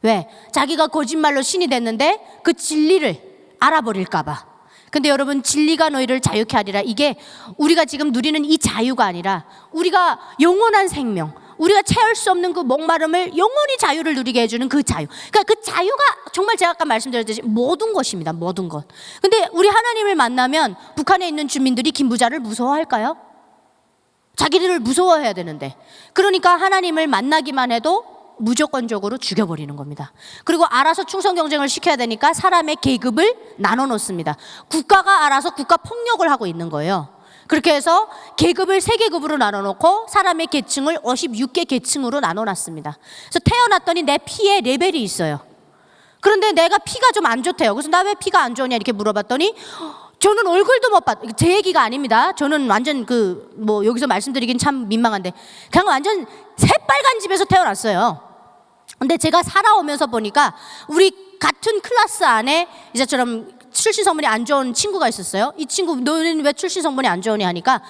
왜? 자기가 거짓말로 신이 됐는데 그 진리를 알아버릴까 봐. 근데 여러분, 진리가 너희를 자유케 하리라, 이게 우리가 지금 누리는 이 자유가 아니라 우리가 영원한 생명, 우리가 채울 수 없는 그 목마름을 영원히 자유를 누리게 해주는 그 자유. 그러니까 그 자유가 정말 제가 아까 말씀드렸듯이 모든 것입니다. 모든 것. 근데 우리 하나님을 만나면 북한에 있는 주민들이 김부자를 무서워할까요? 자기들을 무서워해야 되는데. 그러니까 하나님을 만나기만 해도 무조건적으로 죽여버리는 겁니다. 그리고 알아서 충성 경쟁을 시켜야 되니까 사람의 계급을 나눠 놓습니다. 국가가 알아서 국가 폭력을 하고 있는 거예요. 그렇게 해서 계급을 3계급으로 나눠놓고 사람의 계층을 56개 계층으로 나눠놨습니다. 그래서 태어났더니 내 피에 레벨이 있어요. 그런데 내가 피가 좀 안 좋대요. 그래서 나 왜 피가 안 좋냐 이렇게 물어봤더니 저는 얼굴도 못 봤. 제 얘기가 아닙니다. 저는 완전 여기서 말씀드리긴 참 민망한데 그냥 완전 새빨간 집에서 태어났어요. 근데 제가 살아오면서 보니까 우리 같은 클래스 안에 이제처럼 출신 성분이 안 좋은 친구가 있었어요. 이 친구, 너는 왜 출신 성분이 안 좋으냐 하니까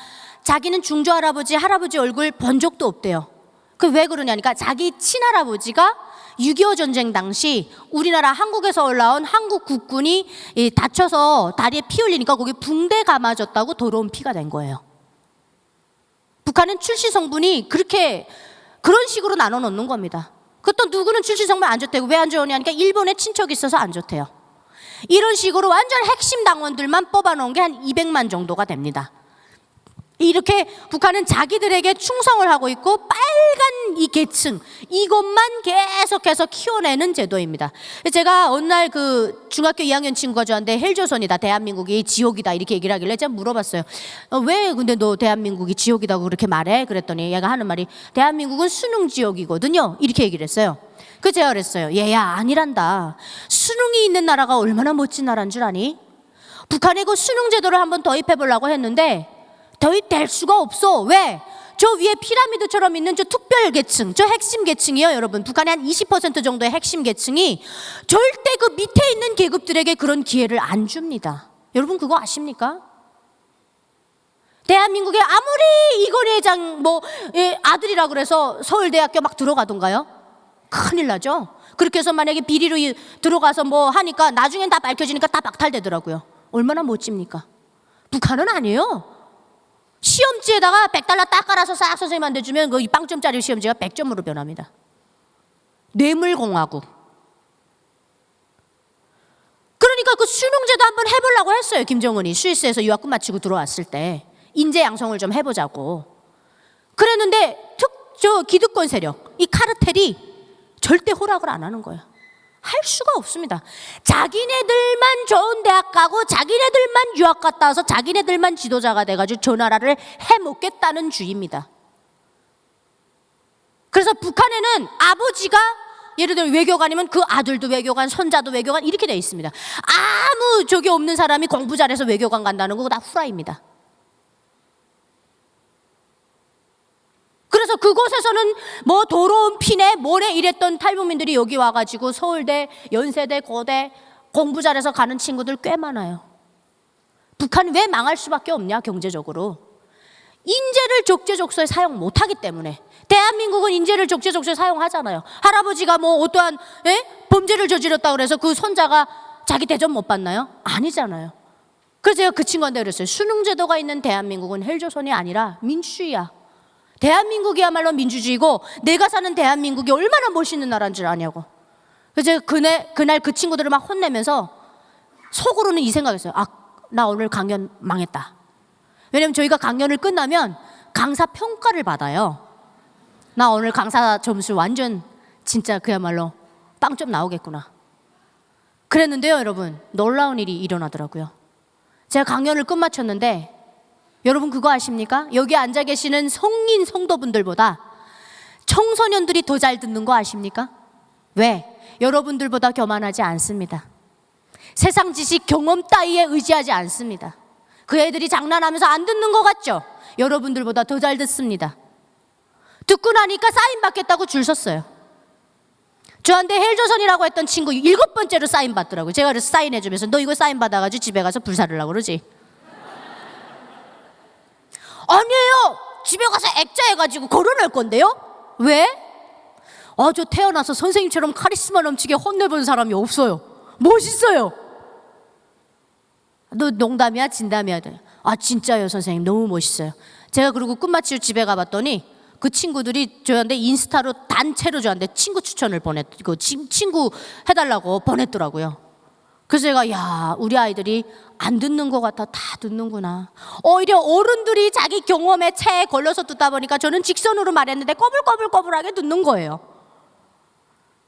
자기는 중조 할아버지, 할아버지 얼굴 본 적도 없대요. 그 왜 그러냐니까 자기 친할아버지가 6.25 전쟁 당시 우리나라 한국에서 올라온 한국 국군이 다쳐서 다리에 피 흘리니까 거기 붕대 감아줬다고 더러운 피가 된 거예요. 북한은 출신 성분이 그런 식으로 나눠 놓는 겁니다. 그또 누구는 출신 성분 안 좋대고 왜 안 좋으냐니까 일본에 친척이 있어서 안 좋대요. 이런 식으로 완전 핵심 당원들만 뽑아놓은 게 한 200만 정도가 됩니다. 이렇게 북한은 자기들에게 충성을 하고 있고 빨간 이 계층, 이것만 계속해서 키워내는 제도입니다. 제가 어느 날 그 중학교 2학년 친구가 저한테 헬조선이다, 대한민국이 지옥이다 이렇게 얘기를 하길래 제가 물어봤어요. 왜 근데 너 대한민국이 지옥이다고 그렇게 말해? 그랬더니 얘가 하는 말이 대한민국은 수능 지옥이거든요 이렇게 얘기를 했어요. 그 제가 그랬어요. 얘야, 아니란다. 수능이 있는 나라가 얼마나 멋진 나라인 줄 아니? 북한에 그 수능 제도를 한번 도입해 보려고 했는데 도입될 수가 없어. 왜? 저 위에 피라미드처럼 있는 저 특별 계층, 저 핵심 계층이요 여러분. 북한의 한 20% 정도의 핵심 계층이 절대 그 밑에 있는 계급들에게 그런 기회를 안 줍니다. 여러분 그거 아십니까? 대한민국에 아무리 이건희 회장 아들이라 그래서 서울대학교 막 들어가던가요? 큰일 나죠. 그렇게 해서 만약에 비리로 들어가서 하니까 나중엔 다 밝혀지니까 다 박탈되더라고요. 얼마나 멋집니까? 북한은 아니에요. 시험지에다가 $100 딱 깔아서 싹 선생님한테 주면 그 빵점짜리 시험지가 100점으로 변합니다. 뇌물공화국. 그러니까 그 수능제도 한번 해보려고 했어요. 김정은이 스위스에서 유학금 마치고 들어왔을 때 인재 양성을 좀 해보자고 그랬는데 저 기득권 세력, 이 카르텔이 절대 허락을 안 하는 거예요. 할 수가 없습니다. 자기네들만 좋은 대학 가고 자기네들만 유학 갔다 와서 자기네들만 지도자가 돼가지고 저 나라를 해먹겠다는 주의입니다. 그래서 북한에는 아버지가 예를 들어 외교관이면 그 아들도 외교관, 손자도 외교관 이렇게 돼 있습니다. 아무 적이 없는 사람이 공부 잘해서 외교관 간다는 거 다 후라이입니다. 그래서 그곳에서는 더러운 피네 뭐래 이랬던 탈북민들이 여기 와가지고 서울대, 연세대, 고대 공부 잘해서 가는 친구들 꽤 많아요. 북한이 왜 망할 수밖에 없냐 경제적으로? 인재를 적재적소에 사용 못하기 때문에. 대한민국은 인재를 적재적소에 사용하잖아요. 할아버지가 어떠한 범죄를 저질렀다 그래서 그 손자가 자기 대접 못 받나요? 아니잖아요. 그래서 제가 그 친구한테 그랬어요. 수능제도가 있는 대한민국은 헬조선이 아니라 민주주의야. 대한민국이야말로 민주주의고 내가 사는 대한민국이 얼마나 멋있는 나라인 줄 아냐고. 그래서 제가 그날 그 친구들을 막 혼내면서 속으로는 이 생각했어요. 나 오늘 강연 망했다. 왜냐면 저희가 강연을 끝나면 강사 평가를 받아요. 나 오늘 강사 점수 완전 진짜 그야말로 빵점 나오겠구나. 그랬는데요, 여러분, 놀라운 일이 일어나더라고요. 제가 강연을 끝마쳤는데 여러분 그거 아십니까? 여기 앉아 계시는 성인 성도분들보다 청소년들이 더 잘 듣는 거 아십니까? 왜? 여러분들보다 교만하지 않습니다. 세상 지식 경험 따위에 의지하지 않습니다. 그 애들이 장난하면서 안 듣는 것 같죠? 여러분들보다 더 잘 듣습니다. 듣고 나니까 사인 받겠다고 줄 섰어요. 저한테 헬조선이라고 했던 친구 7번째로 사인 받더라고요. 제가 그래서 사인해주면서 너 이거 사인 받아가지고 집에 가서 불사르려고 그러지. 아니에요. 집에 가서 액자해가지고 걸어놓을 건데요. 왜? 저 태어나서 선생님처럼 카리스마 넘치게 혼내본 사람이 없어요. 멋있어요. 너 농담이야 진담이야? 진짜요 선생님, 너무 멋있어요. 제가 그리고 끝마치고 집에 가봤더니 그 친구들이 저한테 인스타로 단체로 저한테 친구 추천을 친구 해달라고 보냈더라고요. 그래서 제가 야, 우리 아이들이 안 듣는 것 같아. 다 듣는구나. 오히려 어른들이 자기 경험에 체에 걸려서 듣다 보니까 저는 직선으로 말했는데 꼬불꼬불꼬불하게 듣는 거예요.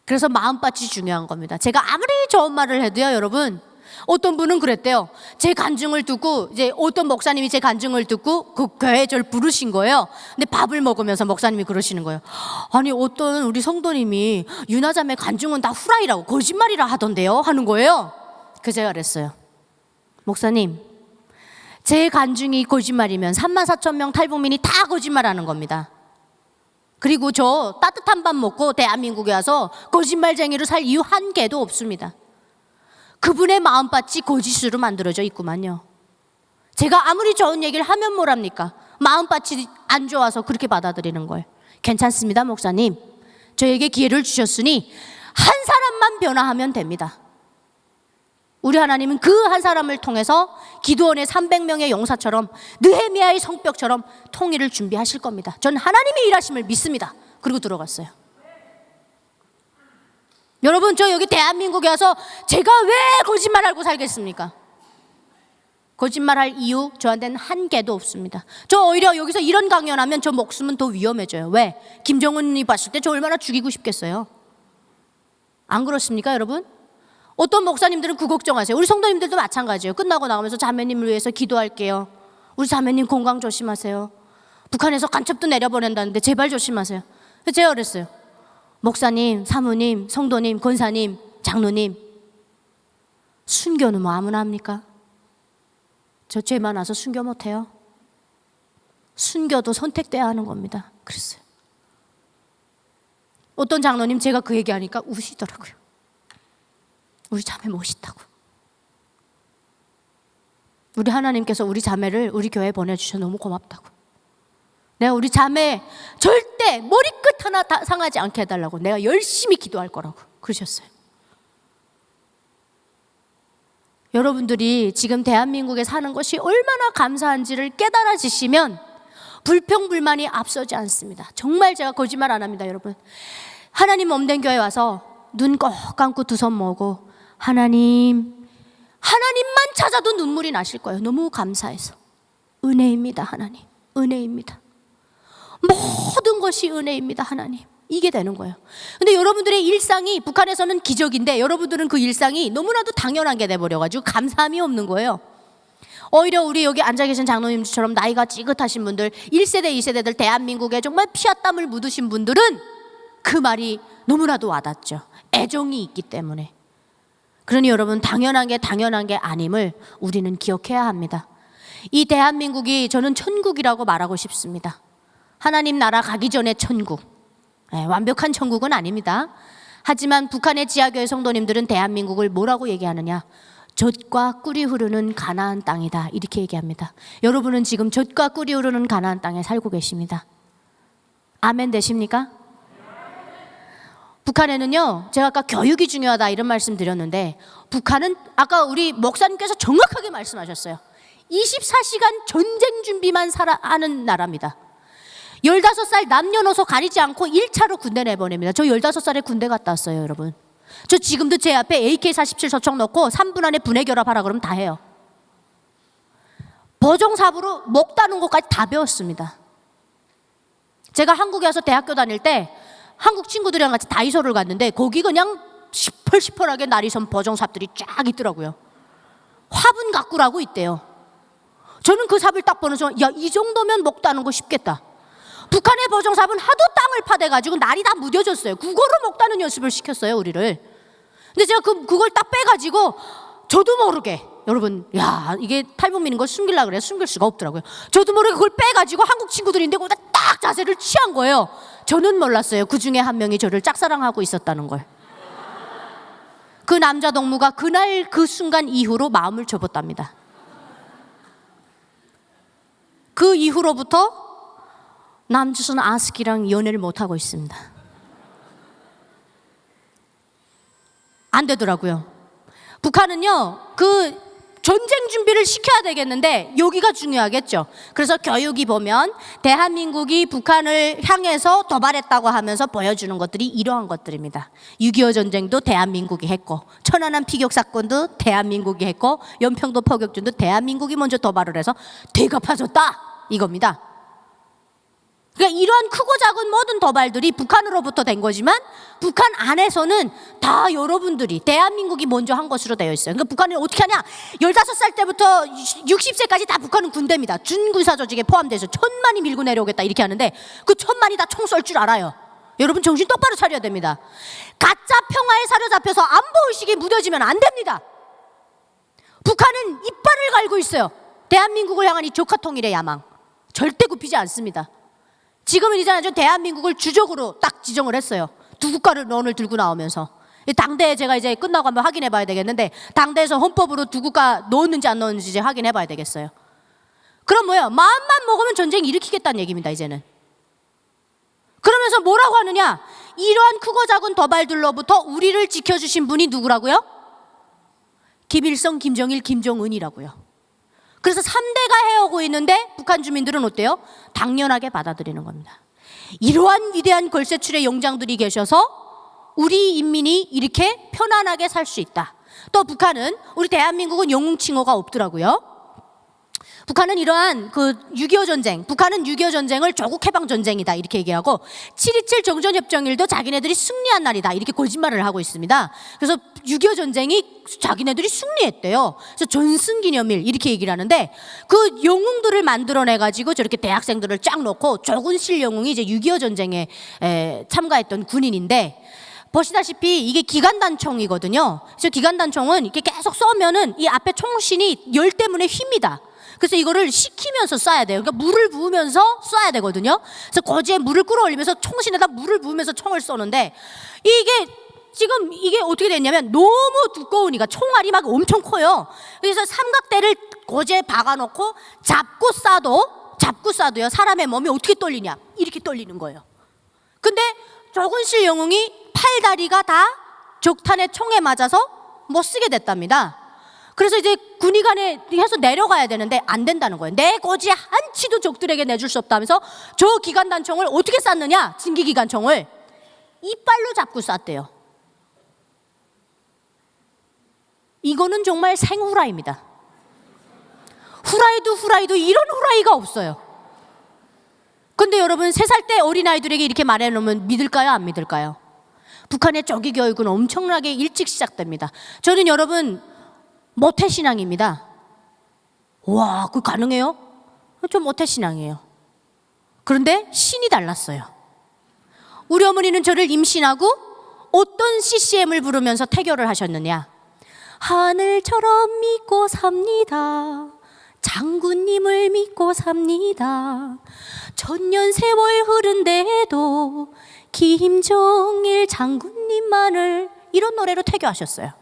그래서 마음밭이 중요한 겁니다. 제가 아무리 좋은 말을 해도요, 여러분, 어떤 분은 그랬대요. 제 간증을 듣고 이제 어떤 목사님이 제 간증을 듣고 그 교회에 저를 부르신 거예요. 근데 밥을 먹으면서 목사님이 그러시는 거예요. 아니 어떤 우리 성도님이 유나자매 간증은 다 후라이라고 거짓말이라 하던데요 하는 거예요. 그래서 제가 그랬어요. 목사님, 제 간증이 거짓말이면 34,000명 탈북민이 다 거짓말하는 겁니다. 그리고 저 따뜻한 밥 먹고 대한민국에 와서 거짓말쟁이로 살 이유 한 개도 없습니다. 그분의 마음밭이 거짓으로 만들어져 있구만요. 제가 아무리 좋은 얘기를 하면 뭐랍니까? 마음밭이 안 좋아서 그렇게 받아들이는 걸. 괜찮습니다, 목사님. 저에게 기회를 주셨으니 한 사람만 변화하면 됩니다. 우리 하나님은 그 한 사람을 통해서 기드온의 300명의 용사처럼 느헤미야의 성벽처럼 통일을 준비하실 겁니다. 전 하나님의 일하심을 믿습니다. 그리고 들어갔어요. 여러분, 저 여기 대한민국에 와서 제가 왜 거짓말하고 살겠습니까? 거짓말할 이유 저한테는 한 개도 없습니다. 저 오히려 여기서 이런 강연하면 저 목숨은 더 위험해져요. 왜? 김정은이 봤을 때 저 얼마나 죽이고 싶겠어요. 안 그렇습니까, 여러분? 어떤 목사님들은 그 걱정하세요. 우리 성도님들도 마찬가지예요. 끝나고 나가면서 자매님을 위해서 기도할게요. 우리 자매님 건강 조심하세요. 북한에서 간첩도 내려보낸다는데 제발 조심하세요. 그래서 제가 그랬어요. 목사님, 사모님, 성도님, 권사님, 장로님, 순교는 뭐 아무나 합니까? 저 죄 많아서 순교 못해요. 순교도 선택돼야 하는 겁니다. 그랬어요. 어떤 장로님 제가 그 얘기하니까 우시더라고요. 우리 자매 멋있다고. 우리 하나님께서 우리 자매를 우리 교회에 보내주셔서 너무 고맙다고. 내가 우리 자매 절대 머리끝 하나 다 상하지 않게 해달라고 내가 열심히 기도할 거라고 그러셨어요. 여러분들이 지금 대한민국에 사는 것이 얼마나 감사한지를 깨달아지시면 불평불만이 앞서지 않습니다. 정말 제가 거짓말 안 합니다, 여러분. 하나님 몸된 교회에 와서 눈 꼭 감고 두 손 모으고 하나님만 찾아도 눈물이 나실 거예요. 너무 감사해서. 은혜입니다, 하나님. 은혜입니다. 모든 것이 은혜입니다, 하나님. 이게 되는 거예요. 근데 여러분들의 일상이 북한에서는 기적인데 여러분들은 그 일상이 너무나도 당연한 게 돼버려가지고 감사함이 없는 거예요. 오히려 우리 여기 앉아 계신 장로님처럼 나이가 찌긋하신 분들, 1세대, 2세대들 대한민국에 정말 피와 땀을 묻으신 분들은 그 말이 너무나도 와닿죠. 애정이 있기 때문에. 그러니 여러분, 당연한 게 아님을 우리는 기억해야 합니다. 이 대한민국이 저는 천국이라고 말하고 싶습니다. 하나님 나라 가기 전에 천국. 완벽한 천국은 아닙니다. 하지만 북한의 지하교회 성도님들은 대한민국을 뭐라고 얘기하느냐? 젖과 꿀이 흐르는 가나안 땅이다, 이렇게 얘기합니다. 여러분은 지금 젖과 꿀이 흐르는 가나안 땅에 살고 계십니다. 아멘 되십니까? 북한에는요, 제가 아까 교육이 중요하다 이런 말씀 드렸는데 북한은 아까 우리 목사님께서 정확하게 말씀하셨어요. 24시간 전쟁 준비만 하는 나라입니다. 15살 남녀노소 가리지 않고 1차로 군대 내보냅니다. 저 15살에 군대 갔다 왔어요, 여러분. 저 지금도 제 앞에 AK-47 저총 넣고 3분 안에 분해 결합하라 그러면 다 해요. 보정삽으로 목 따는 것까지 다 배웠습니다. 제가 한국에 와서 대학교 다닐 때 한국 친구들이랑 같이 다이소를 갔는데 거기 그냥 시펄시펄하게 날이선 보정삽들이 쫙 있더라고요. 화분 가꾸라고 있대요. 저는 그 삽을 딱 보는 순간, 야, 이 정도면 목 따는 거 쉽겠다. 북한의 보정삽은 하도 땅을 파대가지고 날이 다 무뎌졌어요. 그거로 목 따는 연습을 시켰어요, 우리를. 근데 제가 그걸 딱 빼가지고 저도 모르게, 여러분, 야, 이게 탈북민인 걸 숨기려고 그래요. 숨길 수가 없더라고요. 저도 모르게 그걸 빼가지고 한국 친구들인데 거기다 딱 자세를 취한 거예요. 저는 몰랐어요. 그 중에 한 명이 저를 짝사랑하고 있었다는 걸. 그 남자 동무가 그날 그 순간 이후로 마음을 접었답니다. 그 이후로부터 남주순 아스키랑 연애를 못하고 있습니다. 안 되더라고요. 북한은요, 그 전쟁 준비를 시켜야 되겠는데 여기가 중요하겠죠. 그래서 교육이 보면 대한민국이 북한을 향해서 도발했다고 하면서 보여주는 것들이 이러한 것들입니다. 6.25 전쟁도 대한민국이 했고, 천안함 피격 사건도 대한민국이 했고, 연평도 포격전도 대한민국이 먼저 도발을 해서 되갚아줬다, 이겁니다. 그러니까 이러한 크고 작은 모든 도발들이 북한으로부터 된 거지만 북한 안에서는 다 여러분들이, 대한민국이 먼저 한 것으로 되어 있어요. 그러니까 북한은 어떻게 하냐, 15살 때부터 60세까지 다 북한은 군대입니다. 준군사 조직에 포함돼서 1000만이 밀고 내려오겠다 이렇게 하는데 그 1000만이 다 총 쏠 줄 알아요. 여러분 정신 똑바로 차려야 됩니다. 가짜 평화에 사로잡혀서 안보의식이 무뎌지면 안 됩니다. 북한은 이빨을 갈고 있어요. 대한민국을 향한 이 조카통일의 야망 절대 굽히지 않습니다. 지금은 이제 대한민국을 주적으로 딱 지정을 했어요. 두 국가를 론을 들고 나오면서. 당대에 제가 이제 끝나고 한번 확인해 봐야 되겠는데, 당대에서 헌법으로 두 국가 넣었는지 안 넣었는지 이제 확인해 봐야 되겠어요. 그럼 뭐예요? 마음만 먹으면 전쟁 일으키겠다는 얘기입니다, 이제는. 그러면서 뭐라고 하느냐? 이러한 크고 작은 도발들로부터 우리를 지켜주신 분이 누구라고요? 김일성, 김정일, 김정은이라고요. 그래서 3대가 해오고 있는데 북한 주민들은 어때요? 당연하게 받아들이는 겁니다. 이러한 위대한 걸세출의 용장들이 계셔서 우리 인민이 이렇게 편안하게 살 수 있다. 또 북한은, 우리 대한민국은 영웅칭호가 없더라고요. 북한은 이러한 그 6.25 전쟁, 북한은 6.25 전쟁을 조국 해방 전쟁이다 이렇게 얘기하고 7.27 정전협정일도 자기네들이 승리한 날이다 이렇게 거짓말을 하고 있습니다. 그래서 6.25 전쟁이 자기네들이 승리했대요. 그래서 전승기념일 이렇게 얘기를 하는데, 그 영웅들을 만들어내가지고 저렇게 대학생들을 쫙 놓고, 조근실 영웅이 이제 6.25 전쟁에 참가했던 군인인데, 보시다시피 이게 기관단총이거든요. 그래서 기관단총은 이렇게 계속 쏘면은 이 앞에 총신이 열 때문에 휩니다. 그래서 이거를 식히면서 쏴야 돼요. 그러니까 물을 부으면서 쏴야 되거든요. 그래서 거지에 물을 끌어올리면서 총신에다 물을 부으면서 총을 쏘는데, 이게 지금 이게 어떻게 됐냐면 너무 두꺼우니까 총알이 막 엄청 커요. 그래서 삼각대를 거지에 박아놓고 잡고 쏴도요 사람의 몸이 어떻게 떨리냐, 이렇게 떨리는 거예요. 근데 조근실 영웅이 팔다리가 다 적탄의 총에 맞아서 못 쓰게 됐답니다. 그래서 이제 군의관에 해서 내려가야 되는데 안 된다는 거예요. 내 고지에 한치도 적들에게 내줄 수 없다면서 저 기관단총을 어떻게 쐈느냐, 진기기관총을 이빨로 잡고 쐈대요. 이거는 정말 생후라이입니다. 후라이도 이런 후라이가 없어요. 근데 여러분, 3살 때 어린아이들에게 이렇게 말해놓으면 믿을까요, 안 믿을까요? 북한의 조기 교육은 엄청나게 일찍 시작됩니다. 저는 여러분 모태신앙입니다. 와, 그거 가능해요? 좀 모태신앙이에요. 그런데 신이 달랐어요. 우리 어머니는 저를 임신하고 어떤 CCM을 부르면서 태교를 하셨느냐, 하늘처럼 믿고 삽니다. 장군님을 믿고 삽니다. 천년 세월 흐른데도 김정일 장군님만을, 이런 노래로 태교하셨어요.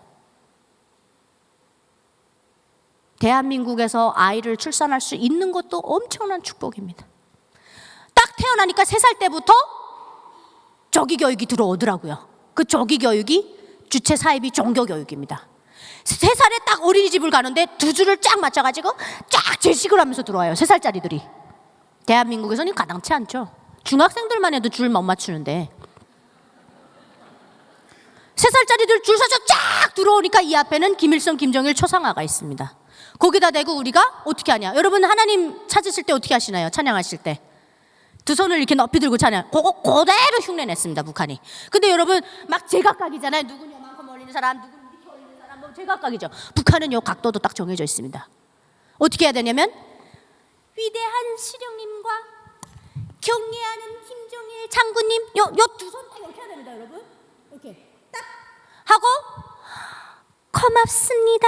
대한민국에서 아이를 출산할 수 있는 것도 엄청난 축복입니다. 딱 태어나니까 3살 때부터 조기교육이 들어오더라고요. 그 조기교육이 주체 사입이 종교교육입니다. 3살에 딱 어린이집을 가는데 두 줄을 쫙 맞춰가지고 쫙 제식을 하면서 들어와요, 3살짜리들이. 대한민국에서는 가당치 않죠. 중학생들만 해도 줄 못 맞추는데 3살짜리들 줄 서서 쫙 들어오니까 이 앞에는 김일성, 김정일 초상화가 있습니다. 거기다 대고 우리가 어떻게 하냐? 여러분 하나님 찾으실 때 어떻게 하시나요? 찬양하실 때 두 손을 이렇게 높이 들고 찬양. 그거 그대로 흉내냈습니다, 북한이. 근데 여러분 막 제각각이잖아요. 누구는 요만큼 올리는 사람, 누구는 이렇게 올리는 사람, 뭐 제각각이죠. 북한은 요 각도도 딱 정해져 있습니다. 어떻게 해야 되냐면 위대한 시령님과 경애하는 김종일 장군님, 요 두 손 딱 이렇게 해야 됩니다, 여러분. 이렇게 딱 하고 고맙습니다.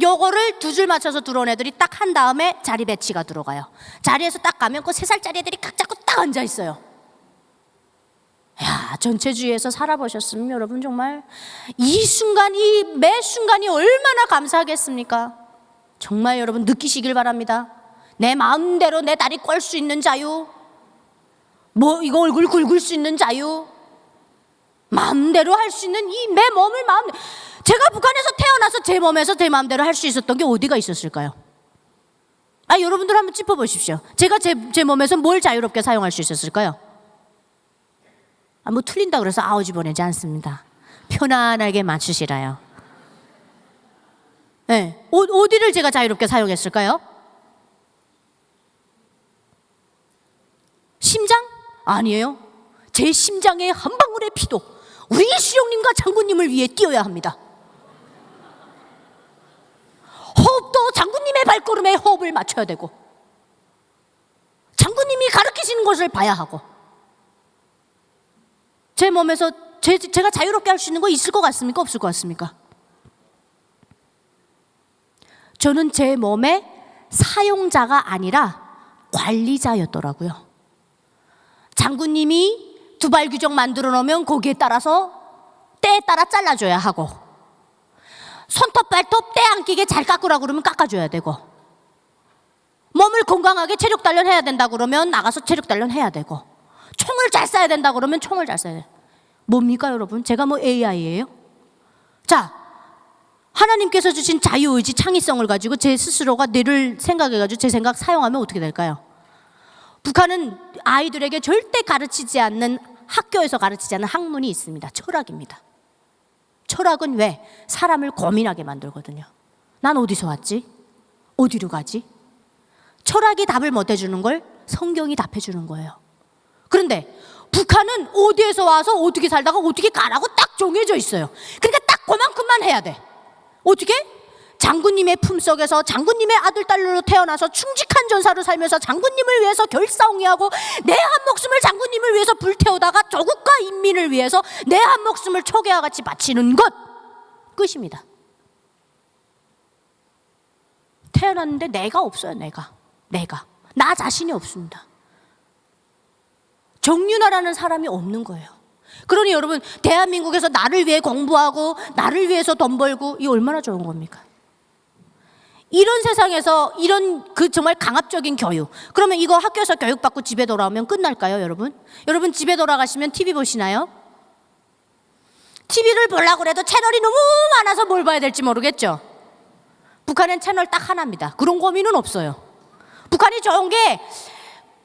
요거를 두 줄 맞춰서 들어온 애들이 딱 한 다음에 자리 배치가 들어가요. 자리에서 딱 가면 그 3살짜리 애들이 각 잡고 딱 앉아 있어요. 야, 전체주의에서 살아보셨으면 여러분 정말 이 순간, 이 매 순간이 얼마나 감사하겠습니까? 정말 여러분 느끼시길 바랍니다. 내 마음대로 내 다리 꼴 수 있는 자유, 뭐 이거 얼굴 굵을 수 있는 자유, 마음대로 할 수 있는 이 내 몸을 마음대로. 제가 북한에서 태어나서 제 몸에서 제 마음대로 할 수 있었던 게 어디가 있었을까요? 여러분들 한번 짚어보십시오. 제가 제 몸에서 뭘 자유롭게 사용할 수 있었을까요? 뭐 틀린다 그래서 아우지 보내지 않습니다. 편안하게 맞추시라요. 네. 어디를 제가 자유롭게 사용했을까요? 심장? 아니에요. 제 심장의 한 방울의 피도 우리 시령님과 장군님을 위해 뛰어야 합니다. 호흡도 장군님의 발걸음에 호흡을 맞춰야 되고, 장군님이 가르치시는 것을 봐야 하고. 제 몸에서 제가 자유롭게 할 수 있는 거 있을 것 같습니까? 없을 것 같습니까? 저는 제 몸의 사용자가 아니라 관리자였더라고요. 장군님이 두발 규정 만들어 놓으면 거기에 따라서 때에 따라 잘라줘야 하고, 손톱 발톱 때 안 끼게 잘 깎으라고 그러면 깎아줘야 되고, 몸을 건강하게 체력 단련해야 된다 그러면 나가서 체력 단련해야 되고, 총을 잘 쏴야 된다 그러면 총을 잘 쏴야 돼요. 뭡니까 여러분? 제가 뭐 AI예요? 자, 하나님께서 주신 자유의지, 창의성을 가지고 제 스스로가 뇌를 생각해가지고 제 생각 사용하면 어떻게 될까요? 북한은 아이들에게 절대 가르치지 않는, 학교에서 가르치지 않는 학문이 있습니다. 철학입니다. 철학은 왜? 사람을 고민하게 만들거든요. 난 어디서 왔지? 어디로 가지? 철학이 답을 못 해주는 걸 성경이 답해주는 거예요. 그런데 북한은 어디에서 와서 어떻게 살다가 어떻게 가라고 딱 정해져 있어요. 그러니까 딱 그만큼만 해야 돼. 어떻게? 장군님의 품속에서 장군님의 아들 딸로 태어나서 충직한 전사로 살면서 장군님을 위해서 결사옹이하고 내 한 목숨을 장군님을 위해서 불태우다가 조국과 인민을 위해서 내 한 목숨을 초계와 같이 바치는 것, 끝입니다. 태어났는데 내가 없어요. 내가 나 자신이 없습니다. 정윤아라는 사람이 없는 거예요. 그러니 여러분, 대한민국에서 나를 위해 공부하고 나를 위해서 돈 벌고, 이 얼마나 좋은 겁니까? 이런 세상에서 이런 정말 강압적인 교육, 그러면 이거 학교에서 교육받고 집에 돌아오면 끝날까요, 여러분? 여러분 집에 돌아가시면 TV 보시나요? TV를 보려고 해도 채널이 너무 많아서 뭘 봐야 될지 모르겠죠? 북한은 채널 딱 하나입니다. 그런 고민은 없어요. 북한이 좋은 게,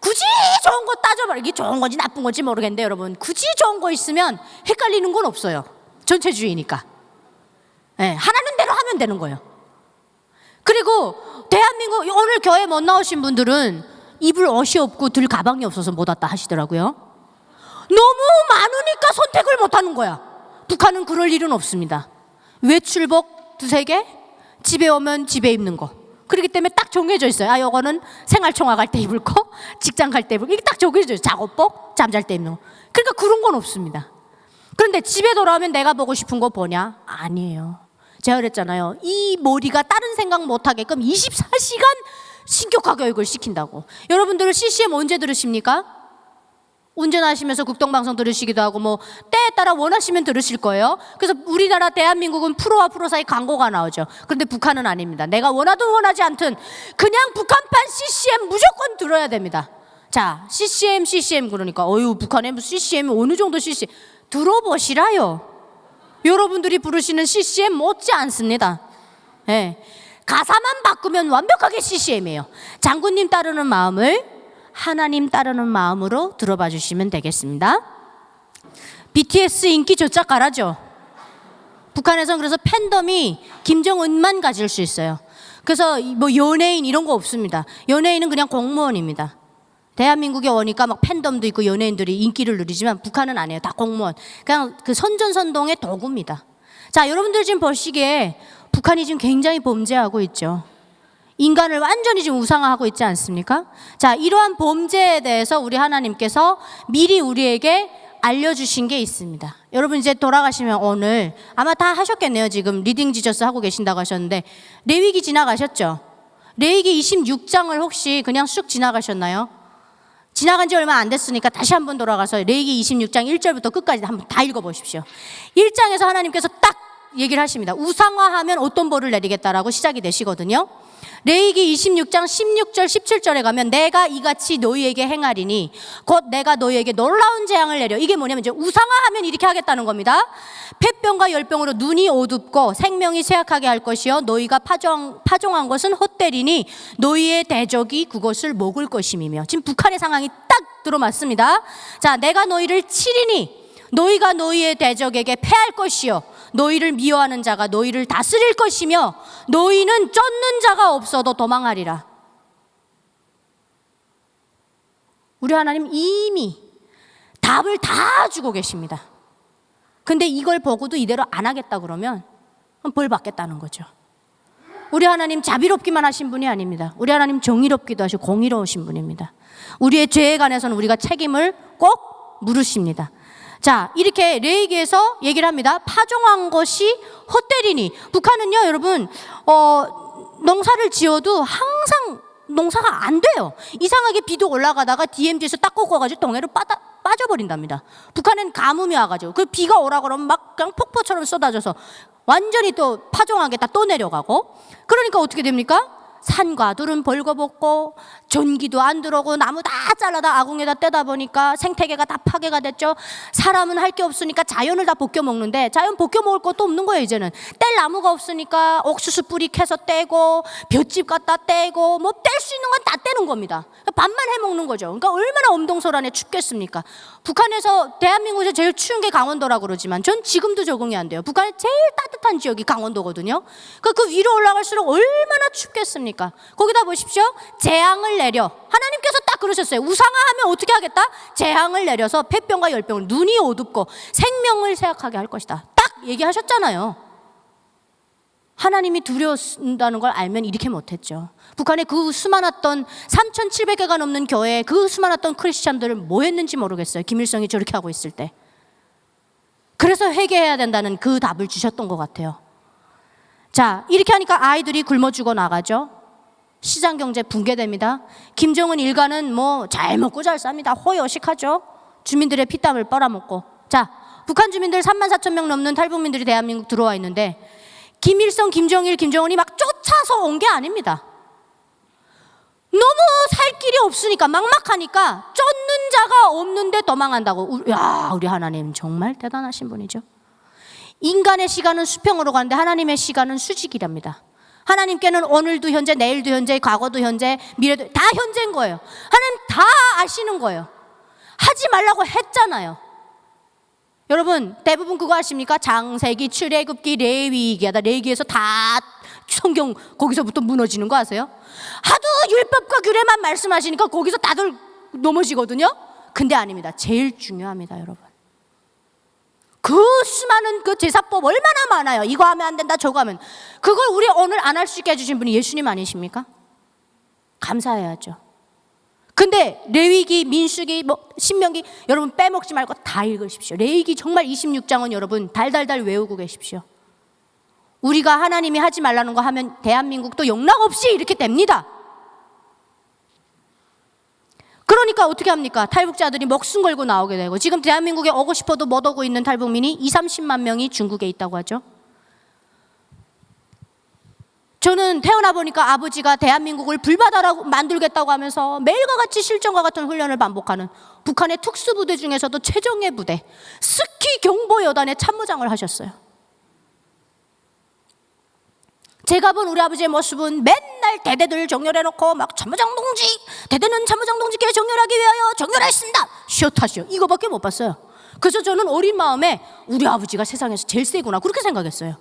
굳이 좋은 거 따져봐. 이게 좋은 건지 나쁜 건지 모르겠는데 여러분, 굳이 좋은 거 있으면 헷갈리는 건 없어요. 전체주의니까. 네, 하라는 대로 하면 되는 거예요. 그리고 대한민국 오늘 교회 못 나오신 분들은 입을 옷이 없고 들 가방이 없어서 못 왔다 하시더라고요. 너무 많으니까 선택을 못 하는 거야. 북한은 그럴 일은 없습니다. 외출복 2-3개, 집에 오면 집에 입는 거. 그렇기 때문에 딱 정해져 있어요. 요거는 생활총화 갈 때 입을 거, 직장 갈 때 입을 거. 이게 딱 정해져 있어요. 작업복, 잠잘 때 입는 거. 그러니까 그런 건 없습니다. 그런데 집에 돌아오면 내가 보고 싶은 거 보냐? 아니에요. 제가 그랬잖아요. 이 머리가 다른 생각 못 하게끔 24시간 신격화 교육을 시킨다고. 여러분들은 CCM 언제 들으십니까? 운전하시면서 국동방송 들으시기도 하고, 뭐 때에 따라 원하시면 들으실 거예요. 그래서 우리나라 대한민국은 프로와 프로 사이 광고가 나오죠. 그런데 북한은 아닙니다. 내가 원하든 원하지 않든 그냥 북한판 CCM 무조건 들어야 됩니다. 자, CCM 그러니까 북한에 무슨 CCM이 어느 정도 CCM 들어보시라요. 여러분들이 부르시는 CCM 못지 않습니다. 네. 가사만 바꾸면 완벽하게 CCM이에요. 장군님 따르는 마음을 하나님 따르는 마음으로 들어봐 주시면 되겠습니다. BTS 인기 조작가라죠. 북한에서는 그래서 팬덤이 김정은만 가질 수 있어요. 그래서 뭐 연예인 이런 거 없습니다. 연예인은 그냥 공무원입니다. 대한민국에 오니까 막 팬덤도 있고 연예인들이 인기를 누리지만 북한은 아니에요. 다 공무원. 그냥 그 선전선동의 도구입니다. 자, 여러분들 지금 보시기에 북한이 지금 굉장히 범죄하고 있죠. 인간을 완전히 지금 우상화하고 있지 않습니까? 자, 이러한 범죄에 대해서 우리 하나님께서 미리 우리에게 알려주신 게 있습니다. 여러분 이제 돌아가시면 오늘 아마 다 하셨겠네요. 지금 리딩 지저스 하고 계신다고 하셨는데 레위기 지나가셨죠? 레위기 26장을 혹시 그냥 쑥 지나가셨나요? 지나간 지 얼마 안 됐으니까 다시 한번 돌아가서 레위기 26장 1절부터 끝까지 한번 다 읽어보십시오. 1장에서 하나님께서 딱 얘기를 하십니다. 우상화하면 어떤 벌을 내리겠다라고 시작이 되시거든요. 레위기 26장 16절 17절에 가면 내가 이같이 너희에게 행하리니 곧 내가 너희에게 놀라운 재앙을 내려. 이게 뭐냐면 이제 우상화하면 이렇게 하겠다는 겁니다. 폐병과 열병으로 눈이 어둡고 생명이 쇠약하게 할 것이요 너희가 파종한 것은 헛되리니 너희의 대적이 그것을 먹을 것임이며. 지금 북한의 상황이 딱 들어맞습니다. 자, 내가 너희를 치리니 너희가 너희의 대적에게 패할 것이요 너희를 미워하는 자가 너희를 다스릴 것이며 너희는 쫓는 자가 없어도 도망하리라. 우리 하나님 이미 답을 다 주고 계십니다. 근데 이걸 보고도 이대로 안 하겠다 그러면 벌 받겠다는 거죠. 우리 하나님 자비롭기만 하신 분이 아닙니다. 우리 하나님 정의롭기도 하시고 공의로우신 분입니다. 우리의 죄에 관해서는 우리가 책임을 꼭 물으십니다. 자, 이렇게 레위기에서 얘기를 합니다. 파종한 것이 헛되리니. 북한은요, 여러분, 농사를 지어도 항상 농사가 안 돼요. 이상하게 비도 올라가다가 DMZ에서 딱 꺾어가지고 동해로 빠져버린답니다. 북한은 가뭄이 와가지고 그 비가 오라 그러면 막 그냥 폭포처럼 쏟아져서 완전히 또 파종한 게 다 또 내려가고. 그러니까 어떻게 됩니까? 산과들은 벌거벗고 전기도 안 들어오고 나무 다 잘라다 아궁에다 떼다 보니까 생태계가 다 파괴가 됐죠. 사람은 할 게 없으니까 자연을 다 벗겨 먹는데 자연 벗겨 먹을 것도 없는 거예요. 이제는 뗄 나무가 없으니까 옥수수 뿌리 캐서 떼고 볏짚 갖다 떼고 뭐 뗄 수 있는 건 다 떼는 겁니다. 밥만 해 먹는 거죠. 그러니까 얼마나 엄동설안에 춥겠습니까? 북한에서 대한민국에서 제일 추운 게 강원도라고 그러지만 전 지금도 적응이 안 돼요. 북한의 제일 따뜻한 지역이 강원도거든요. 그 위로 올라갈수록 얼마나 춥겠습니까? 거기다 보십시오. 재앙을 내려. 하나님께서 딱 그러셨어요. 우상화하면 어떻게 하겠다? 재앙을 내려서 폐병과 열병을 눈이 어둡고 생명을 쇠약하게 할 것이다. 딱 얘기하셨잖아요. 하나님이 두려운다는 걸 알면 이렇게 못했죠. 북한의 그 수많았던 3,700개가 넘는 교회, 그 수많았던 크리스찬들을 뭐 했는지 모르겠어요. 김일성이 저렇게 하고 있을 때. 그래서 회개해야 된다는 그 답을 주셨던 것 같아요. 자, 이렇게 하니까 아이들이 굶어 죽어 나가죠. 시장 경제 붕괴됩니다. 김정은 일가는 뭐 잘 먹고 잘 삽니다. 호의호식하죠. 주민들의 피땀을 빨아먹고. 자, 북한 주민들 34,000명 넘는 탈북민들이 대한민국 들어와 있는데 김일성, 김정일, 김정은이 막 쫓아서 온 게 아닙니다. 너무 살 길이 없으니까 막막하니까 쫓는 자가 없는데 도망한다고. 야, 우리 하나님 정말 대단하신 분이죠. 인간의 시간은 수평으로 가는데 하나님의 시간은 수직이랍니다. 하나님께는 오늘도 현재, 내일도 현재, 과거도 현재, 미래도 다 현재인 거예요. 하나님 다 아시는 거예요. 하지 말라고 했잖아요. 여러분 대부분 그거 아십니까? 장세기, 출애굽기, 레위기 하다 레위기에서 다 성경 거기서부터 무너지는 거 아세요? 하도 율법과 규례만 말씀하시니까 거기서 다들 넘어지거든요. 근데 아닙니다. 제일 중요합니다, 여러분. 그 수많은 그 제사법 얼마나 많아요. 이거 하면 안 된다, 저거 하면. 그걸 우리 오늘 안 할 수 있게 해주신 분이 예수님 아니십니까? 감사해야죠. 근데 레위기, 민수기, 뭐 신명기 여러분 빼먹지 말고 다 읽으십시오. 레위기 정말 26장은 여러분 달달달 외우고 계십시오. 우리가 하나님이 하지 말라는 거 하면 대한민국도 영락 없이 이렇게 됩니다. 그러니까 어떻게 합니까? 탈북자들이 목숨 걸고 나오게 되고 지금 대한민국에 오고 싶어도 못 오고 있는 탈북민이 20-30만 명이 중국에 있다고 하죠. 저는 태어나 보니까 아버지가 대한민국을 불바다라고 만들겠다고 하면서 매일과 같이 실전과 같은 훈련을 반복하는 북한의 특수부대 중에서도 최정예 부대 스키 경보여단의 참모장을 하셨어요. 제가 본 우리 아버지의 모습은 맨날 대대들 정렬해놓고 막 참모장 동지, 대대는 참모장 동지께 정렬하기 위하여 정렬하였습니다. 쉬었다시오. 이거밖에 못 봤어요. 그래서 저는 어린 마음에 우리 아버지가 세상에서 제일 세구나 그렇게 생각했어요.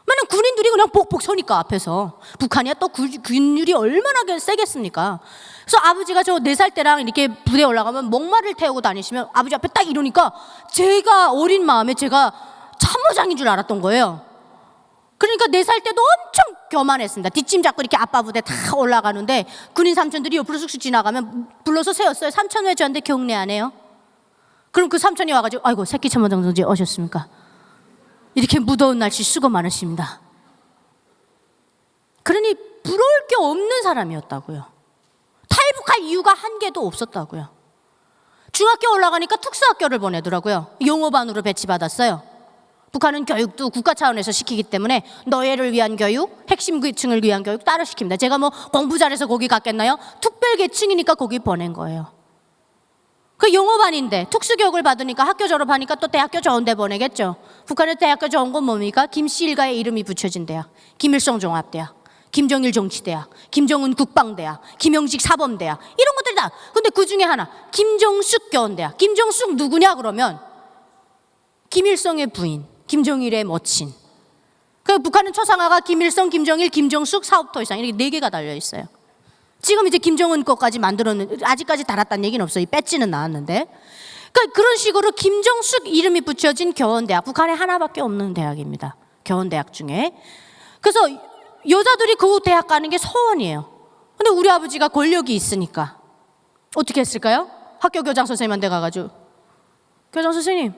왜냐면 군인들이 그냥 복복 서니까 앞에서. 북한이야 또 군율이 얼마나 세겠습니까? 그래서 아버지가 저 4살 때랑 이렇게 부대에 올라가면 목마를 태우고 다니시면 아버지 앞에 딱 이러니까 제가 어린 마음에 제가 참모장인 줄 알았던 거예요. 그러니까 4살 때도 엄청 교만했습니다. 뒷짐 잡고 이렇게 아빠 부대 다 올라가는데 군인 삼촌들이 옆으로 쑥쑥 지나가면 불러서 세웠어요. 삼촌 왜 저한테 경례 안 해요? 그럼 그 삼촌이 와가지고 아이고 새끼 참모장 동지 오셨습니까? 이렇게 무더운 날씨 수고 많으십니다. 그러니 부러울 게 없는 사람이었다고요. 탈북할 이유가 한 개도 없었다고요. 중학교 올라가니까 특수학교를 보내더라고요. 영어반으로 배치받았어요. 북한은 교육도 국가 차원에서 시키기 때문에 너희를 위한 교육, 핵심 계층을 위한 교육 따로 시킵니다. 제가 뭐 공부 잘해서 거기 갔겠나요? 특별 계층이니까 거기 보낸 거예요. 그 영어반인데 특수교육을 받으니까 학교 졸업하니까 또 대학교 좋은 데 보내겠죠. 북한의 대학교 좋은 건 뭡니까? 김씨 일가의 이름이 붙여진 대학. 김일성 종합대학, 김정일 정치대학, 김정은 국방대학, 김영식 사범대학 이런 것들이다. 근데 그 중에 하나 김정숙 교원대학. 김정숙 누구냐 그러면 김일성의 부인, 김정일의 모친. 그 북한은 초상화가 김일성, 김정일, 김정숙, 사업토이상 이렇게 4개가 달려 있어요. 지금 이제 김정은 거까지 만들었는데 아직까지 달았다는 얘기는 없어요. 배지는 나왔는데. 그러니까 그런 식으로 김정숙 이름이 붙여진 교원대학. 북한에 하나밖에 없는 대학입니다. 교원대학 중에. 그래서 여자들이 그 대학 가는 게 소원이에요. 근데 우리 아버지가 권력이 있으니까 어떻게 했을까요? 학교 교장 선생님한테 가가지고 교장 선생님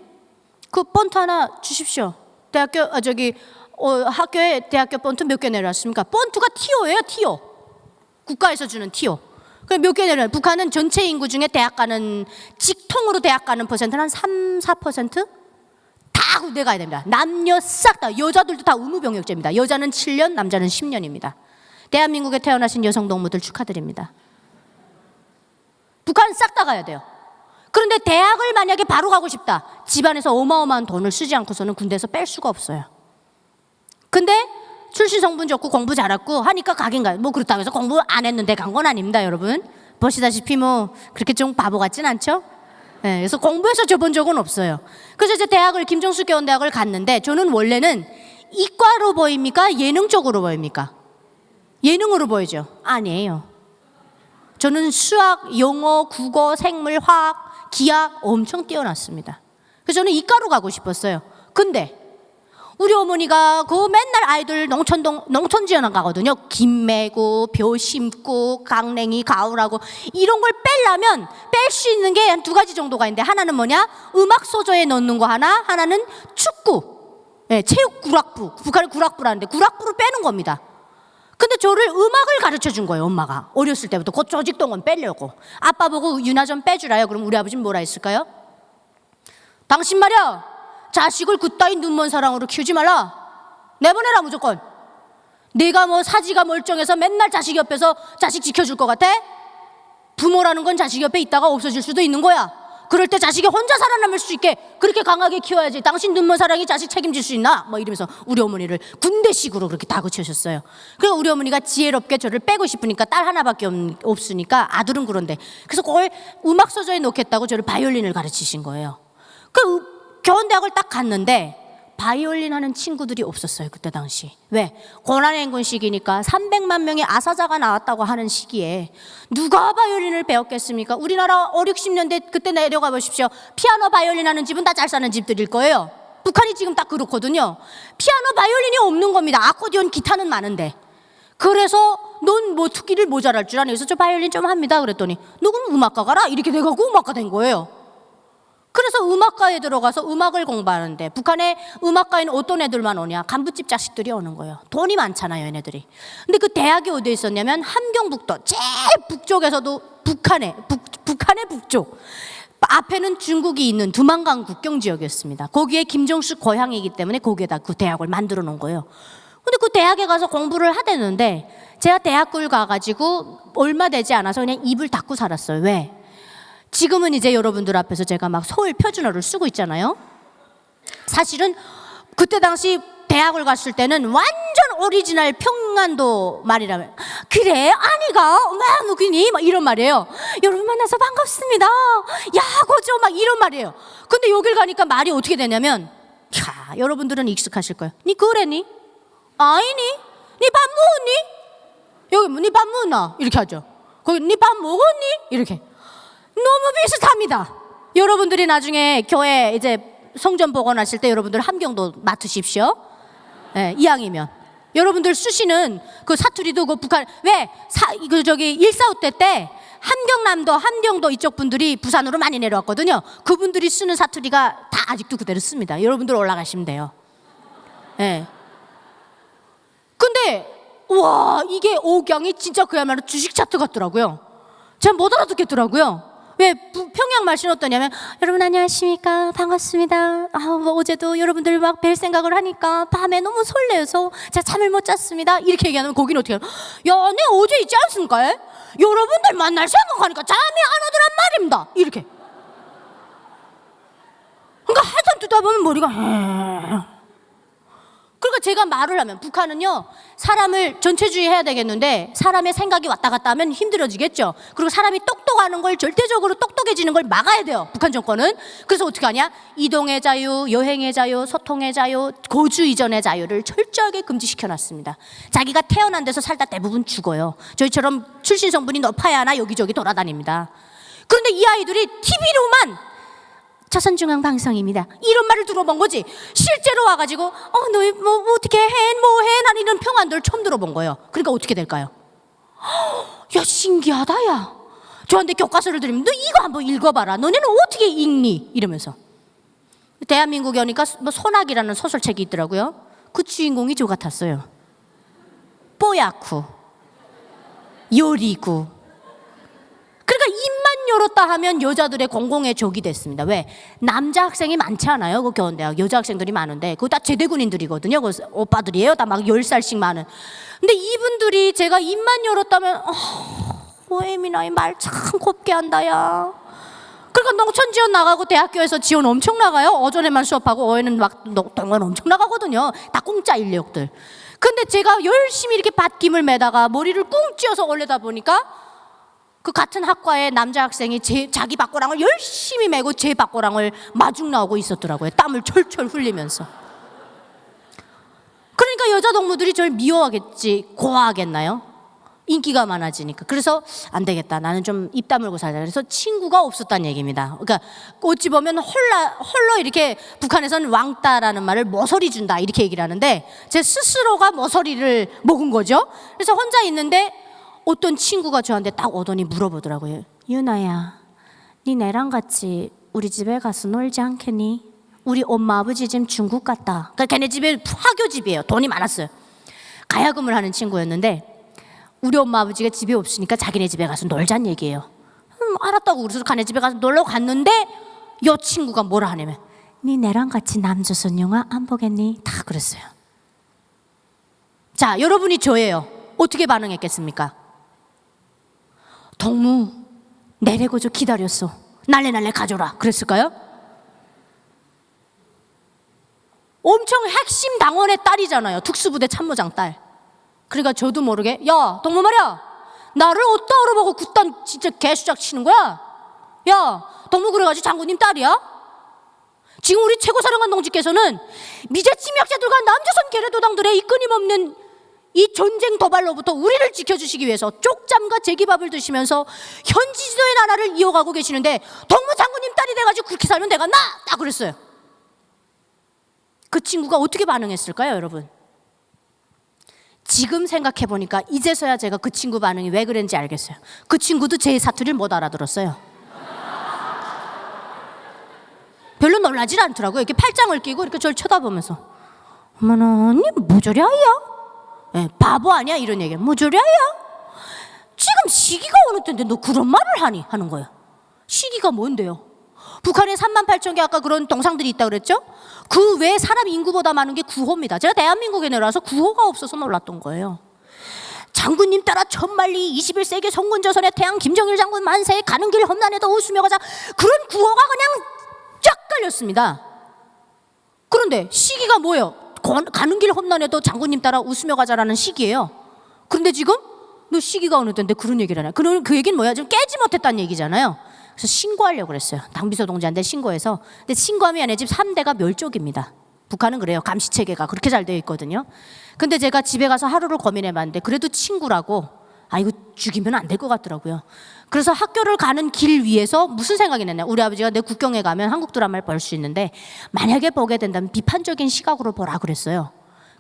그 본트 하나 주십시오. 학교에 대학교 본트 몇 개 내려왔습니까? 본트가 티오예요, 티오. 국가에서 주는 티오. 몇 개 내려요. 북한은 전체 인구 중에 대학 가는 직통으로 대학 가는 퍼센트는 한 3, 4%? 다 군대 가야 됩니다. 남녀 싹 다. 여자들도 다 의무병역제입니다. 여자는 7년, 남자는 10년입니다. 대한민국에 태어나신 여성 동무들 축하드립니다. 북한은 싹 다 가야 돼요. 그런데 대학을 만약에 바로 가고 싶다. 집안에서 어마어마한 돈을 쓰지 않고서는 군대에서 뺄 수가 없어요. 근데 출신 성분 좋고 공부 잘했고 하니까 가긴 가요. 뭐 그렇다고 해서 공부 안 했는데 간 건 아닙니다, 여러분. 보시다시피 뭐 그렇게 좀 바보 같진 않죠? 네, 그래서 공부해서 줘본 적은 없어요. 그래서 이제 김정숙 교원대학을 갔는데 저는 원래는 이과로 보입니까? 예능 쪽으로 보입니까? 예능으로 보이죠? 아니에요. 저는 수학, 영어, 국어, 생물, 화학, 기하 엄청 뛰어났습니다. 그래서 저는 이과로 가고 싶었어요. 근데 우리 어머니가 그 맨날 아이들 농촌 지원 가거든요. 김 메고, 벼 심고, 강냉이 가을하고 이런 걸 빼려면 뺄 수 있는 게 한 2가지 정도가 있는데 하나는 뭐냐? 음악 소조에 넣는 거 하나는 축구, 체육 구락부. 북한은 구락부라는데 구락부를 빼는 겁니다. 근데 저를 음악을 가르쳐 준 거예요, 엄마가. 어렸을 때부터 그 조직동원 빼려고. 아빠 보고 유나 좀 빼주라요. 그럼 우리 아버지는 뭐라 했을까요? 당신 말이야, 자식을 그따위 눈먼 사랑으로 키우지 말라. 내보내라 무조건. 내가 뭐 사지가 멀쩡해서 맨날 자식 옆에서 자식 지켜줄 것 같아? 부모라는 건 자식 옆에 있다가 없어질 수도 있는 거야. 그럴 때 자식이 혼자 살아남을 수 있게 그렇게 강하게 키워야지. 당신 눈먼 사랑이 자식 책임질 수 있나? 뭐 이러면서 우리 어머니를 군대식으로 그렇게 다그치셨어요. 그래서 우리 어머니가 지혜롭게 저를 빼고 싶으니까 딸 하나밖에 없으니까 아들은 그런데 그래서 그걸 음악 소조에 놓겠다고 저를 바이올린을 가르치신 거예요. 교원대학을 딱 갔는데 바이올린 하는 친구들이 없었어요. 그때 당시. 왜? 고난행군 시기니까 300만 명의 아사자가 나왔다고 하는 시기에 누가 바이올린을 배웠겠습니까? 우리나라 5, 60년대 그때 내려가 보십시오. 피아노 바이올린 하는 집은 다 잘 사는 집들일 거예요. 북한이 지금 딱 그렇거든요. 피아노 바이올린이 없는 겁니다. 아코디언 기타는 많은데. 그래서 넌 뭐 특기를 모자랄 줄 아니? 그래서 저 바이올린 좀 합니다. 그랬더니 너 그럼 음악가 가라? 이렇게 돼가고 음악가 된 거예요. 그래서 음악과에 들어가서 음악을 공부하는데 북한의 음악과에는 어떤 애들만 오냐? 간부집 자식들이 오는 거예요. 돈이 많잖아요, 얘네들이. 근데 그 대학이 어디에 있었냐면 함경북도 제일 북쪽에서도 북한의 북쪽 앞에는 중국이 있는 두만강 국경 지역이었습니다. 거기에 김정숙 고향이기 때문에 거기에다 그 대학을 만들어 놓은 거예요. 근데 그 대학에 가서 공부를 하대는데 제가 대학을 가가지고 얼마 되지 않아서 그냥 입을 닫고 살았어요. 왜? 지금은 이제 여러분들 앞에서 제가 막 서울 표준어를 쓰고 있잖아요. 사실은 그때 당시 대학을 갔을 때는 완전 오리지널 평안도 말이라면 그래 아니가 막 누구니 막 이런 말이에요. 여러분 만나서 반갑습니다. 야 고조 막 이런 말이에요. 근데 여길 가니까 말이 어떻게 되냐면, 야 여러분들은 익숙하실 거예요. 니 그랬니? 아니니? 니 밥 먹었니? 여기 뭐 니 밥 먹었나? 이렇게 하죠. 거기 니 밥 먹었니? 이렇게. 너무 비슷합니다. 여러분들이 나중에 교회 이제 성전 복원하실 때 여러분들 함경도 맡으십시오. 네, 이왕이면 여러분들 쓰시는 그 사투리도 그 북한 저기 1.4.5때 때 함경도 이쪽 분들이 부산으로 많이 내려왔거든요. 그분들이 쓰는 사투리가 다 아직도 그대로 씁니다. 여러분들 올라가시면 돼요. 네. 근데 와 이게 억양이 진짜 그야말로 주식 차트 같더라고요. 제가 못 알아듣겠더라고요. 왜 평양 말씀 어떠냐면, 여러분 안녕하십니까 반갑습니다. 뭐 어제도 여러분들 막 뵐 생각을 하니까 밤에 너무 설레어서 제가 잠을 못 잤습니다. 이렇게 얘기하면 거기는 어떻게 해요? 야, 내 어제 있지 않습니까? 여러분들 만날 생각하니까 잠이 안 오더란 말입니다. 이렇게. 그러니까 하여튼 듣다 보면 머리가 그러니까 제가 말을 하면, 북한은요 사람을 전체주의 해야 되겠는데 사람의 생각이 왔다 갔다 하면 힘들어지겠죠. 그리고 사람이 똑똑하는 걸, 절대적으로 똑똑해지는 걸 막아야 돼요, 북한 정권은. 그래서 어떻게 하냐, 이동의 자유, 여행의 자유, 소통의 자유, 고주 이전의 자유를 철저하게 금지시켜놨습니다. 자기가 태어난 데서 살다 대부분 죽어요. 저희처럼 출신 성분이 높아야 하나 여기저기 돌아다닙니다. 그런데 이 아이들이 TV로만 조선중앙방송입니다 이런 말을 들어본 거지, 실제로 와가지고 너 뭐 어떻게 해? 뭐 해? 난 이런 평안도를 처음 들어본 거예요. 그러니까 어떻게 될까요? 야 신기하다. 야 저한테 교과서를 드리면 너 이거 한번 읽어봐라. 너네는 어떻게 읽니? 이러면서. 대한민국에 오니까 뭐 소나기라는 소설책이 있더라고요. 그 주인공이 저 같았어요. 뽀얗고 요리고. 그러니까 입만 열었다 하면 여자들의 공공의 적이 됐습니다. 왜? 남자 학생이 많지 않아요, 그 교원대학. 여자 학생들이 많은데 그거 다 제대군인들이거든요. 그 오빠들이에요. 다 막 10살씩 많은. 근데 이분들이 제가 입만 열었다면 오해미나이 말 참 곱게 한다 야. 그러니까 농촌 지원 나가고 대학교에서 지원 엄청 나가요. 오전에만 수업하고 오후에는 막 동원 엄청 나가거든요. 다 공짜 인력들. 근데 제가 열심히 이렇게 밭김을 매다가 머리를 꿍 찧어서 올리다 보니까 그 같은 학과의 남자 학생이 자기 밭고랑을 열심히 메고 제 밭고랑을 마중 나오고 있었더라고요. 땀을 철철 흘리면서. 그러니까 여자 동무들이 저를 미워하겠지, 고아하겠나요? 인기가 많아지니까. 그래서 안 되겠다, 나는 좀 입 다물고 살자. 그래서 친구가 없었다는 얘기입니다. 그러니까 어찌 보면 홀로 이렇게 북한에서는 왕따라는 말을 모서리 준다 이렇게 얘기를 하는데, 제 스스로가 모서리를 먹은 거죠. 그래서 혼자 있는데 어떤 친구가 저한테 딱 오더니 물어보더라고요. 유나야, 니 내랑 같이 우리 집에 가서 놀지 않겠니? 우리 엄마 아버지 집 중국 갔다. 그러니까 걔네 집에 화교 집이에요. 돈이 많았어요. 가야금을 하는 친구였는데 우리 엄마 아버지가 집에 없으니까 자기네 집에 가서 놀자는 얘기예요. 알았다고 그래서 걔네 집에 가서 놀러 갔는데 요 친구가 뭐라 하냐면, 니 내랑 같이 남조선 영화 안 보겠니? 다 그랬어요. 자, 여러분이 저예요. 어떻게 반응했겠습니까? 동무 내래고 좀 기다렸어. 날래 가져라. 그랬을까요? 엄청 핵심 당원의 딸이잖아요. 특수부대 참모장 딸. 그러니까 저도 모르게, 야 동무 말이야, 나를 어디다 알아보고 그딴 진짜 개수작 치는 거야? 야 동무 그래가지고 장군님 딸이야? 지금 우리 최고사령관 동지께서는 미제 침략자들과 남조선 괴뢰도당들의 이 끊임없는 이 전쟁 도발로부터 우리를 지켜주시기 위해서 쪽잠과 제기밥을 드시면서 현지 지도의 나라를 이어가고 계시는데 동무 장군님 딸이 돼가지고 그렇게 살면 내가 딱 그랬어요. 그 친구가 어떻게 반응했을까요, 여러분? 지금 생각해보니까 이제서야 제가 그 친구 반응이 왜 그랬는지 알겠어요. 그 친구도 제 사투리를 못 알아들었어요. 별로 놀라질 않더라고요. 이렇게 팔짱을 끼고 이렇게 저를 쳐다보면서, 어머나 언니 뭐 저리 아이야? 네, 바보 아니야? 이런 얘기. 뭐 저리 아이야? 지금 시기가 어느 때인데 너 그런 말을 하니? 하는 거예요. 시기가 뭔데요? 북한에 38,000개 아까 그런 동상들이 있다고 그랬죠? 그 외에 사람 인구보다 많은 게 구호입니다. 제가 대한민국에 내려와서 구호가 없어서 놀랐던 거예요. 장군님 따라 천만리, 21세기 송군조선의 태양, 김정일 장군 만세, 가는 길 험난에도 웃으며 가자, 그런 구호가 그냥 쫙 깔렸습니다. 그런데 시기가 뭐예요? 가는 길 험난에도 장군님 따라 웃으며 가자라는 시기예요. 그런데 지금 너 시기가 어느 때인데 그런 얘기를 하냐. 그 얘기는 뭐야? 지금 깨지 못했다는 얘기잖아요. 그래서 신고하려고 그랬어요. 당비서 동지한테 신고해서. 근데 신고하면 얘네 집 3대가 멸족입니다. 북한은 그래요. 감시체계가 그렇게 잘 되어 있거든요. 근데 제가 집에 가서 하루를 고민해봤는데 그래도 친구라고 이거 죽이면 안 될 것 같더라고요. 그래서 학교를 가는 길 위에서 무슨 생각이 났냐. 우리 아버지가 내 국경에 가면 한국 드라마를 볼 수 있는데 만약에 보게 된다면 비판적인 시각으로 보라 그랬어요.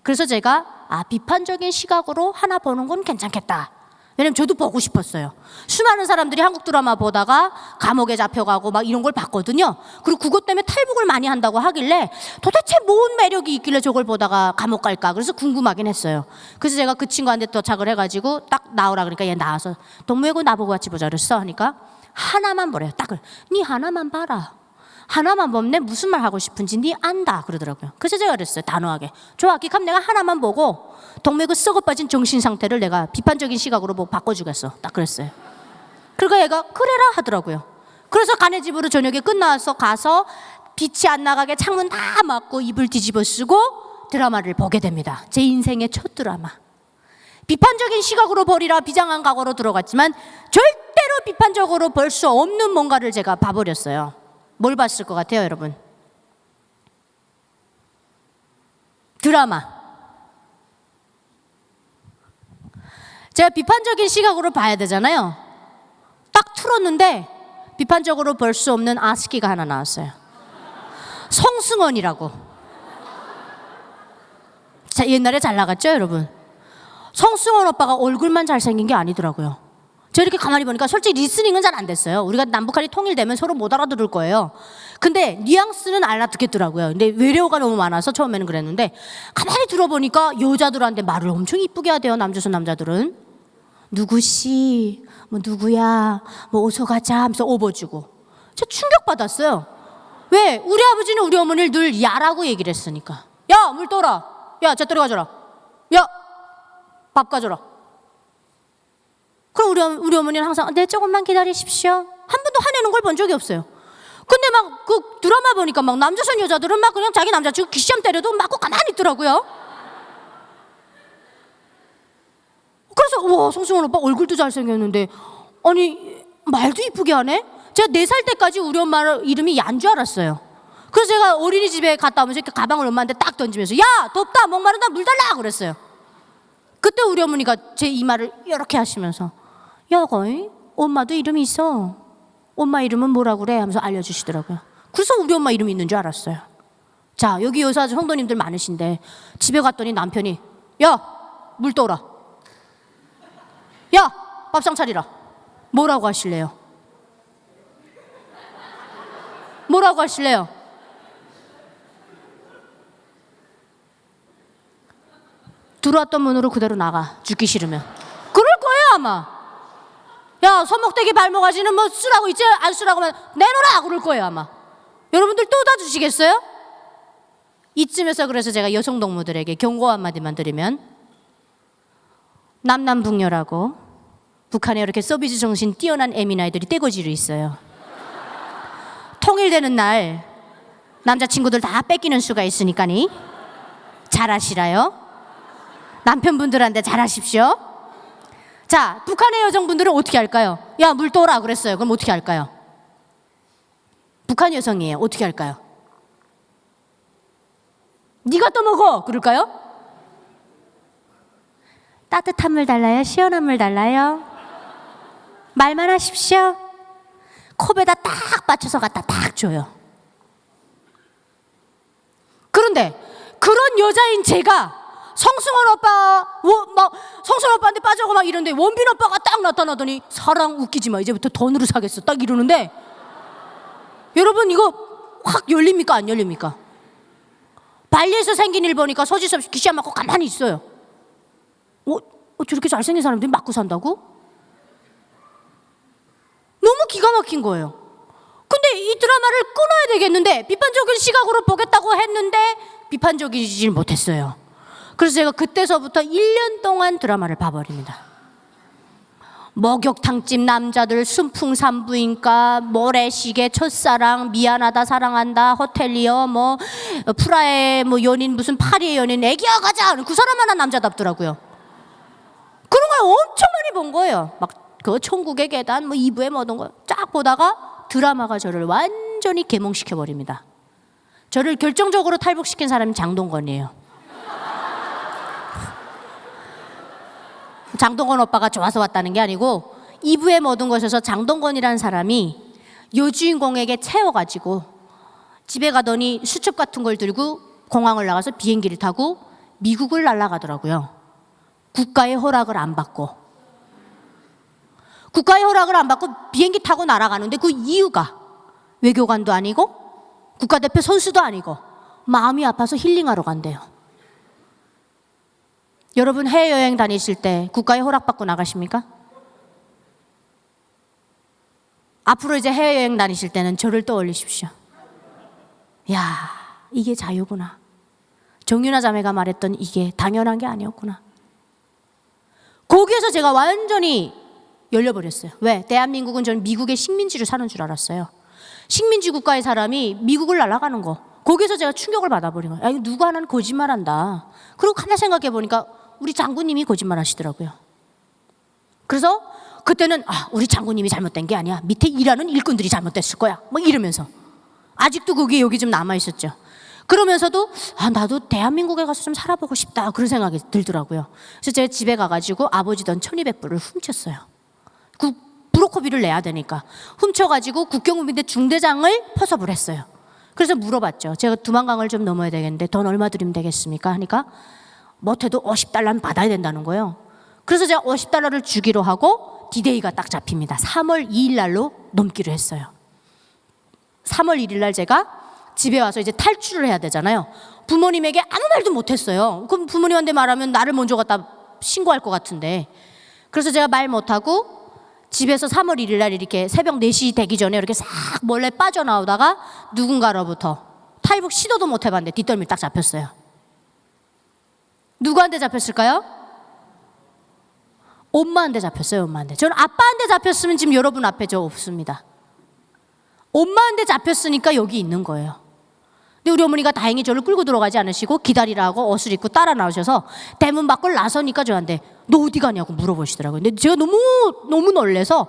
그래서 제가 비판적인 시각으로 하나 보는 건 괜찮겠다. 왜냐면 저도 보고 싶었어요. 수많은 사람들이 한국 드라마 보다가 감옥에 잡혀가고 막 이런 걸 봤거든요. 그리고 그것 때문에 탈북을 많이 한다고 하길래 도대체 뭔 매력이 있길래 저걸 보다가 감옥 갈까. 그래서 궁금하긴 했어요. 그래서 제가 그 친구한테 도착을 해가지고 딱 나오라 그러니까 얘 나와서 동무회고 나보고 같이 보자 그랬어. 하니까 하나만 보래요. 딱 니 하나만 봐라. 하나만 보면 내 무슨 말 하고 싶은지 니 안다 그러더라고요. 그래서 제가 그랬어요. 단호하게. 좋아, 그럼 내가 하나만 보고 동맥의 썩어 빠진 정신 상태를 내가 비판적인 시각으로 뭐 바꿔주겠어. 딱 그랬어요. 그러니까 얘가 그래라 하더라고요. 그래서 가네 집으로 저녁에 끝나서 가서 빛이 안 나가게 창문 다 막고 이불 뒤집어 쓰고 드라마를 보게 됩니다. 제 인생의 첫 드라마. 비판적인 시각으로 보리라 비장한 각오로 들어갔지만 절대로 비판적으로 볼 수 없는 뭔가를 제가 봐버렸어요. 뭘 봤을 것 같아요, 여러분? 드라마. 제가 비판적인 시각으로 봐야 되잖아요. 딱 틀었는데 비판적으로 볼 수 없는 아스키가 하나 나왔어요. 성승원이라고. 자, 옛날에 잘 나갔죠, 여러분? 성승원 오빠가 얼굴만 잘생긴 게 아니더라고요. 제가 이렇게 가만히 보니까 솔직히 리스닝은 잘 안 됐어요. 우리가 남북한이 통일되면 서로 못 알아들을 거예요. 근데 뉘앙스는 알아듣겠더라고요. 근데 외래어가 너무 많아서 처음에는 그랬는데 가만히 들어보니까 여자들한테 말을 엄청 이쁘게 하대요. 남조선 남자들은. 누구씨, 뭐 누구야, 뭐 어서 가자 하면서 업어주고. 저 충격받았어요. 왜? 우리 아버지는 우리 어머니를 늘 야라고 얘기를 했으니까. 야, 물 떠라. 야, 자, 들어가줘라. 야, 밥 가져라. 그럼 우리 어머니는 항상 네, 조금만 기다리십시오. 한 번도 화내는 걸 본 적이 없어요. 근데 막 그 드라마 보니까 막 남조선 여자들은 막 그냥 자기 남자친구 기시험 때려도 맞고 가만히 있더라고요. 그래서 우와, 성승원 오빠 얼굴도 잘생겼는데 아니 말도 이쁘게 하네. 제가 4살 때까지 우리 엄마 이름이 얀 줄 알았어요. 그래서 제가 어린이집에 갔다 오면서 이렇게 가방을 엄마한테 딱 던지면서 야, 덥다, 목마르다, 물 달라 그랬어요. 그때 우리 어머니가 제 이마를 이렇게 하시면서 야, 거이 엄마도 이름이 있어. 엄마 이름은 뭐라 그래? 하면서 알려주시더라고요. 그래서 우리 엄마 이름이 있는 줄 알았어요. 자, 여기 여사 성도님들 많으신데 집에 갔더니 남편이 야, 물 떠오라. 야, 밥상 차리라. 뭐라고 하실래요? 뭐라고 하실래요? 들어왔던 문으로 그대로 나가. 죽기 싫으면. 그럴 거예요 아마. 야, 손목대기 발목아지는 뭐 쓰라고 있지? 안 쓰라고 하면 내놓으라 그럴 거예요 아마. 여러분들 또 다 주시겠어요? 이쯤에서 그래서 제가 여성 동무들에게 경고 한마디만 드리면 남남북녀라고 북한에 이렇게 서비스 정신 뛰어난 애미나이들이 떼거지로 있어요. 통일되는 날 남자친구들 다 뺏기는 수가 있으니까니 잘하시라요. 남편분들한테 잘하십시오. 자, 북한의 여성분들은 어떻게 할까요? 야, 물 떠오라 그랬어요. 그럼 어떻게 할까요? 북한 여성이에요. 어떻게 할까요? 네가 떠먹어 그럴까요? 따뜻한 물 달라요? 시원한 물 달라요? 말만 하십시오. 컵에다 딱 맞춰서 갖다 딱 줘요. 그런데 그런 여자인 제가 성승원 오빠 막 성승원 오빠한테 빠져고 막 이러는데 원빈 오빠가 딱 나타나더니 사랑 웃기지 마, 이제부터 돈으로 사겠어 딱 이러는데 여러분 이거 확 열립니까 안 열립니까? 발리에서 생긴 일 보니까 서지섭 기시안 맞고 가만히 있어요. 저렇게 잘생긴 사람들이 맞고 산다고? 너무 기가 막힌 거예요. 근데 이 드라마를 끊어야 되겠는데 비판적인 시각으로 보겠다고 했는데 비판적이지 못했어요. 그래서 제가 그때서부터 1년 동안 드라마를 봐버립니다. 목욕탕집 남자들, 순풍산부인과, 모래시계, 첫사랑, 미안하다, 사랑한다, 호텔리어, 뭐 프라의 뭐 연인, 무슨 파리의 연인, 애기야 가자. 그 사람 하나 남자답더라고요. 그런 걸 엄청 많이 본 거예요. 막 그 천국의 계단, 뭐 2부에 뭐 어떤 거 쫙 보다가 드라마가 저를 완전히 계몽시켜 버립니다. 저를 결정적으로 탈북시킨 사람이 장동건이에요. 장동건 오빠가 좋아서 왔다는 게 아니고 2부의 모든 것에서 장동건이라는 사람이 여주인공에게 채워가지고 집에 가더니 수첩 같은 걸 들고 공항을 나가서 비행기를 타고 미국을 날아가더라고요. 국가의 허락을 안 받고. 국가의 허락을 안 받고 비행기 타고 날아가는데 그 이유가 외교관도 아니고 국가대표 선수도 아니고 마음이 아파서 힐링하러 간대요. 여러분 해외여행 다니실 때 국가의 허락받고 나가십니까? 앞으로 이제 해외여행 다니실 때는 저를 떠올리십시오. 야, 이게 자유구나. 정윤아 자매가 말했던 이게 당연한 게 아니었구나. 거기에서 제가 완전히 열려버렸어요. 왜? 대한민국은 저는 미국의 식민지를 사는 줄 알았어요. 식민지 국가의 사람이 미국을 날아가는 거. 거기에서 제가 충격을 받아버린 거예요. 야, 이거 누구 하나는 거짓말한다. 그리고 하나 생각해 보니까 우리 장군님이 거짓말 하시더라고요. 그래서 그때는 우리 장군님이 잘못된 게 아니야. 밑에 일하는 일꾼들이 잘못됐을 거야. 뭐 이러면서. 아직도 그게 여기 좀 남아있었죠. 그러면서도 나도 대한민국에 가서 좀 살아보고 싶다. 그런 생각이 들더라고요. 그래서 제가 집에 가가지고 아버지 돈 1200불을 훔쳤어요. 브로커비를 내야 되니까. 훔쳐가지고 국경부민대 중대장을 포섭을 했어요. 그래서 물어봤죠. 제가 두만강을 좀 넘어야 되겠는데 돈 얼마 드리면 되겠습니까? 하니까 못해도 50달러는 받아야 된다는 거예요. 그래서 제가 50달러를 주기로 하고 디데이가 딱 잡힙니다. 3월 2일 날로 넘기로 했어요. 3월 1일 날 제가 집에 와서 이제 탈출을 해야 되잖아요. 부모님에게 아무 말도 못했어요. 그럼 부모님한테 말하면 나를 먼저 갖다 신고할 것 같은데. 그래서 제가 말 못하고 집에서 3월 1일 날 이렇게 새벽 4시 되기 전에 이렇게 싹 몰래 빠져나오다가 누군가로부터 탈북 시도도 못 해봤는데 뒷덜미 딱 잡혔어요. 누구한테 잡혔을까요? 엄마한테 잡혔어요. 엄마한테. 저는 아빠한테 잡혔으면 지금 여러분 앞에 저 없습니다. 엄마한테 잡혔으니까 여기 있는 거예요. 근데 우리 어머니가 다행히 저를 끌고 들어가지 않으시고 기다리라고 옷을 입고 따라 나오셔서 대문 밖을 나서니까 저한테 너 어디 가냐고 물어보시더라고요. 근데 제가 너무 놀래서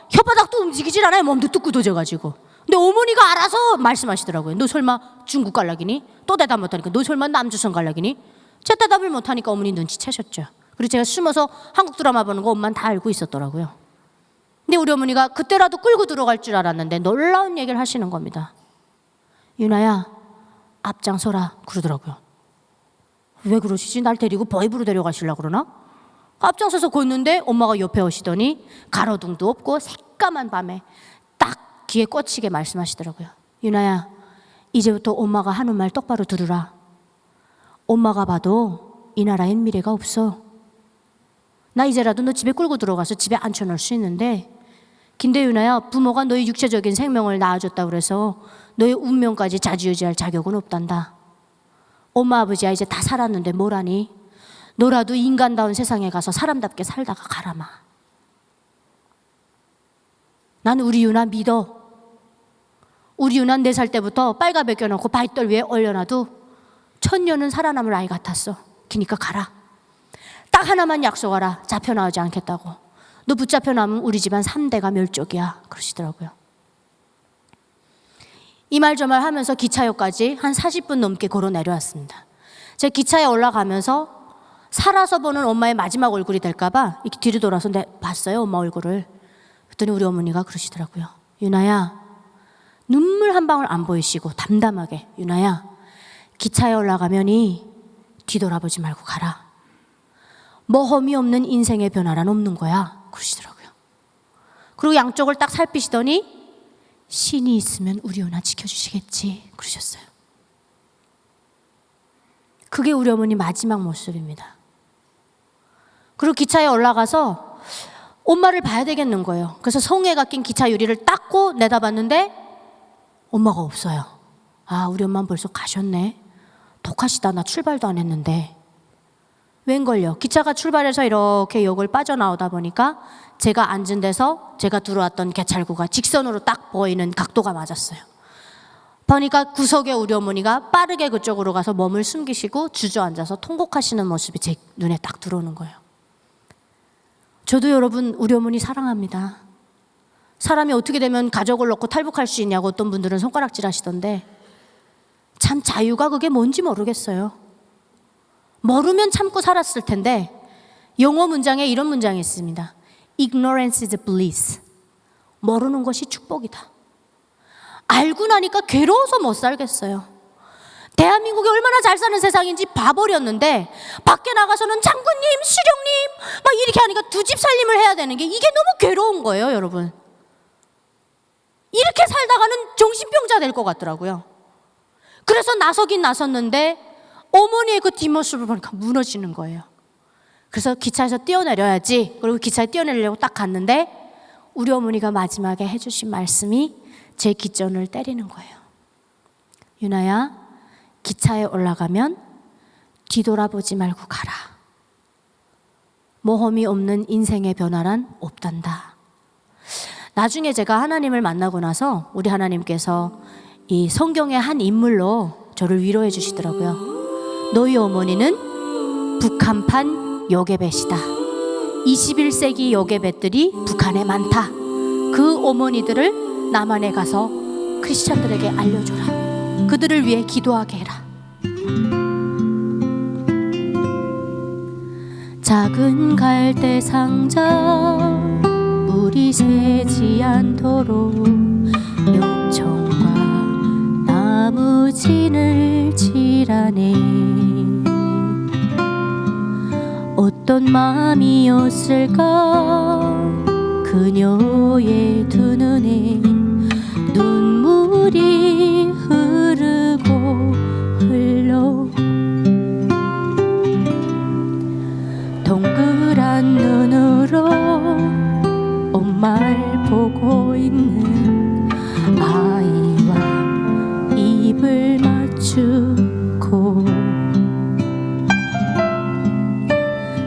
혓바닥도 움직이질 않아요. 몸도 뚝 굳어져가지고. 근데 어머니가 알아서 말씀하시더라고요. 너 설마 중국 갈락이니? 또 대답 못하니까 너 설마 남조선 갈락이니? 제 대답을 못하니까 어머니 눈치채셨죠. 그리고 제가 숨어서 한국 드라마 보는 거 엄마는 다 알고 있었더라고요. 근데 우리 어머니가 그때라도 끌고 들어갈 줄 알았는데 놀라운 얘기를 하시는 겁니다. 유나야 앞장서라 그러더라고요. 왜 그러시지? 날 데리고 버이브로 데려가시려고 그러나? 앞장서서 걷는데 엄마가 옆에 오시더니 가로등도 없고 새까만 밤에 딱 귀에 꽂히게 말씀하시더라고요. 유나야 이제부터 엄마가 하는 말 똑바로 들으라. 엄마가 봐도 이 나라엔 미래가 없어. 나 이제라도 너 집에 끌고 들어가서 집에 앉혀놓을 수 있는데 근데 유나야 부모가 너의 육체적인 생명을 낳아줬다고 그래서 너의 운명까지 좌지우지할 자격은 없단다. 엄마 아버지야 이제 다 살았는데 뭐라니? 너라도 인간다운 세상에 가서 사람답게 살다가 가라마. 난 우리 유나 믿어. 우리 유나 4살 때부터 빨가 벗겨놓고 발떨 위에 올려놔도 천년은 살아남을 아이 같았어. 그러니까 가라. 딱 하나만 약속하라. 잡혀 나오지 않겠다고. 너 붙잡혀 나오면 우리 집안 3대가 멸족이야. 그러시더라고요. 이 말 저 말 하면서 기차역까지 한 40분 넘게 걸어 내려왔습니다. 제가 기차에 올라가면서 살아서 보는 엄마의 마지막 얼굴이 될까봐 이렇게 뒤로 돌아서 봤어요. 엄마 얼굴을. 그랬더니 우리 어머니가 그러시더라고요. 유나야 눈물 한 방울 안 보이시고 담담하게 유나야 기차에 올라가면이 뒤돌아보지 말고 가라. 모험이 없는 인생의 변화란 없는 거야. 그러시더라고요. 그리고 양쪽을 딱 살피시더니 신이 있으면 우리 유나 지켜주시겠지 그러셨어요. 그게 우리 어머니 마지막 모습입니다. 그리고 기차에 올라가서 엄마를 봐야 되겠는 거예요. 그래서 성에가 낀 기차 유리를 닦고 내다봤는데 엄마가 없어요. 아 우리 엄마는 벌써 가셨네. 독하시다. 나 출발도 안 했는데. 웬걸요? 기차가 출발해서 이렇게 역을 빠져나오다 보니까 제가 앉은 데서 제가 들어왔던 개찰구가 직선으로 딱 보이는 각도가 맞았어요. 보니까 구석에 우리 어머니가 빠르게 그쪽으로 가서 몸을 숨기시고 주저앉아서 통곡하시는 모습이 제 눈에 딱 들어오는 거예요. 저도 여러분 우리 어머니 사랑합니다. 사람이 어떻게 되면 가족을 놓고 탈북할 수 있냐고 어떤 분들은 손가락질 하시던데 참 자유가 그게 뭔지 모르겠어요. 모르면 참고 살았을 텐데 영어 문장에 이런 문장이 있습니다. Ignorance is bliss. 모르는 것이 축복이다. 알고 나니까 괴로워서 못 살겠어요. 대한민국이 얼마나 잘 사는 세상인지 봐버렸는데 밖에 나가서는 장군님, 수령님 막 이렇게 하니까 두 집 살림을 해야 되는 게 이게 너무 괴로운 거예요, 여러분. 이렇게 살다가는 정신병자 될 것 같더라고요. 그래서 나서긴 나섰는데 어머니의 그 뒷모습을 보니까 무너지는 거예요. 그래서 기차에서 뛰어내려야지. 그리고 기차에 뛰어내리려고 딱 갔는데 우리 어머니가 마지막에 해주신 말씀이 제 귓전을 때리는 거예요. 유나야, 기차에 올라가면 뒤돌아보지 말고 가라. 모험이 없는 인생의 변화란 없단다. 나중에 제가 하나님을 만나고 나서 우리 하나님께서 이 성경의 한 인물로 저를 위로해 주시더라고요. 너희 어머니는 북한판 여계뱃이다. 21세기 여계뱃들이 북한에 많다. 그 어머니들을 남한에 가서 크리스천들에게 알려줘라. 그들을 위해 기도하게 해라. 작은 갈대 상자 물이 새지 않도록 용청과 나무진을 칠하네. 어떤 마음이었을까 그녀의 두 눈에 눈물이 흐르고 흘러 동그란 눈으로 엄마를 보고 있는 아이와 입을 맞추고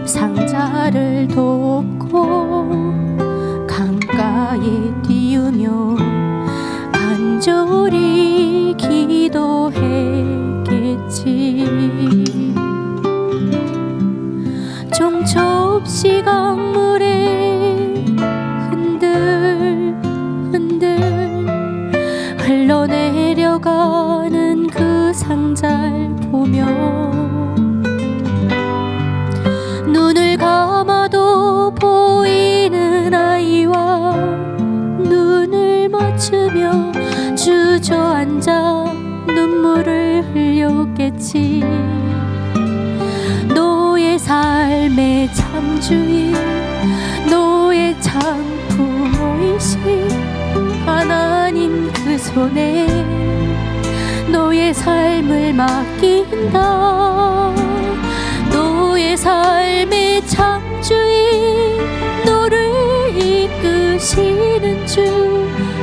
상자를 돕고 강가에 띄우며 간절히 기도했겠지. 정처 없이 강물에 흔들흔들 흘러내려가는 그 상자를 보며 눈을 감아도 보이는 아이와 눈을 맞추며 주저앉아 눈물을 흘렸겠지. 너의 삶의 참주인, 너의 참 부모이신 하나님 그 손에 너의 삶을 맡긴다. 너의 삶의 참주인, 너를 이끄시는 주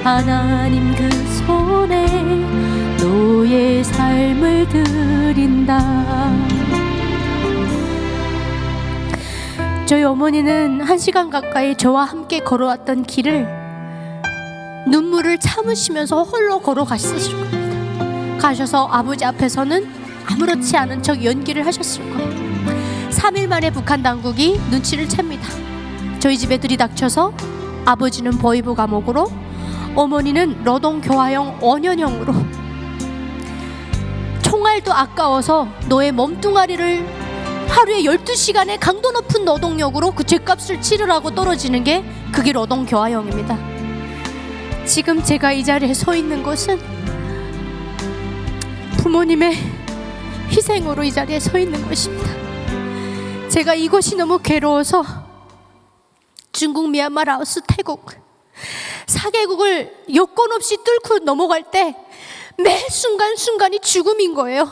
하나님 그 손에 너의 삶을 드린다. 저희 어머니는 1시간 가까이 저와 함께 걸어왔던 길을 눈물을 참으시면서 홀로 걸어가셨을 겁니다. 가셔서 아버지 앞에서는 아무렇지 않은 척 연기를 하셨을 거예요. 3일 만에 북한 당국이 눈치를 챕니다. 저희 집에 들이닥쳐서 아버지는 보위부 감옥으로, 어머니는 노동교화형 5년형으로, 총알도 아까워서 너의 몸뚱아리를 하루에 12시간의 강도 높은 노동력으로 그 죗값을 치르라고 떨어지는 게 그게 노동교화형입니다. 지금 제가 이 자리에 서 있는 것은 부모님의 희생으로 이 자리에 서 있는 것입니다. 제가 이곳이 너무 괴로워서 중국, 미얀마, 라오스, 태국 4개국을 여건 없이 뚫고 넘어갈 때 매 순간순간이 죽음인 거예요.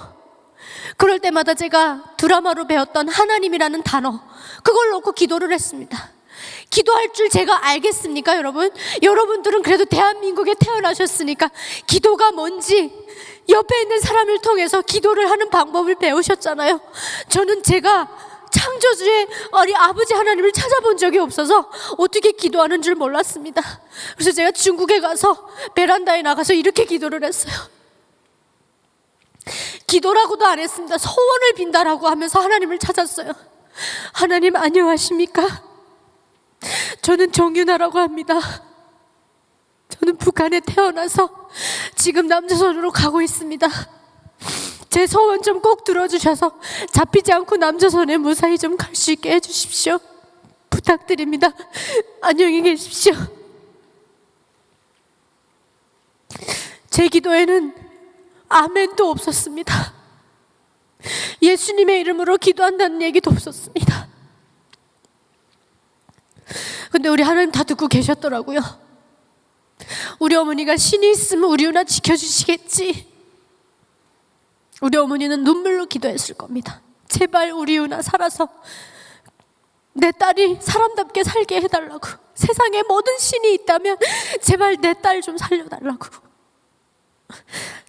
그럴 때마다 제가 드라마로 배웠던 하나님이라는 단어, 그걸 놓고 기도를 했습니다. 기도할 줄 제가 알겠습니까, 여러분? 여러분들은 그래도 대한민국에 태어나셨으니까 기도가 뭔지 옆에 있는 사람을 통해서 기도를 하는 방법을 배우셨잖아요. 저는 제가 창조주의 우리 아버지 하나님을 찾아본 적이 없어서 어떻게 기도하는 줄 몰랐습니다. 그래서 제가 중국에 가서 베란다에 나가서 이렇게 기도를 했어요. 기도라고도 안 했습니다. 소원을 빈다라고 하면서 하나님을 찾았어요. 하나님 안녕하십니까? 저는 정윤아라고 합니다. 저는 북한에 태어나서 지금 남조선으로 가고 있습니다. 제 소원 좀 꼭 들어주셔서 잡히지 않고 남조선에 무사히 좀 갈 수 있게 해주십시오. 부탁드립니다. 안녕히 계십시오. 제 기도에는 아멘도 없었습니다. 예수님의 이름으로 기도한다는 얘기도 없었습니다. 근데 우리 하나님 다 듣고 계셨더라고요. 우리 어머니가 신이 있으면 우리 누나 지켜주시겠지. 우리 어머니는 눈물로 기도했을 겁니다. 제발 우리 누나 살아서 내 딸이 사람답게 살게 해달라고. 세상에 모든 신이 있다면 제발 내 딸 좀 살려달라고.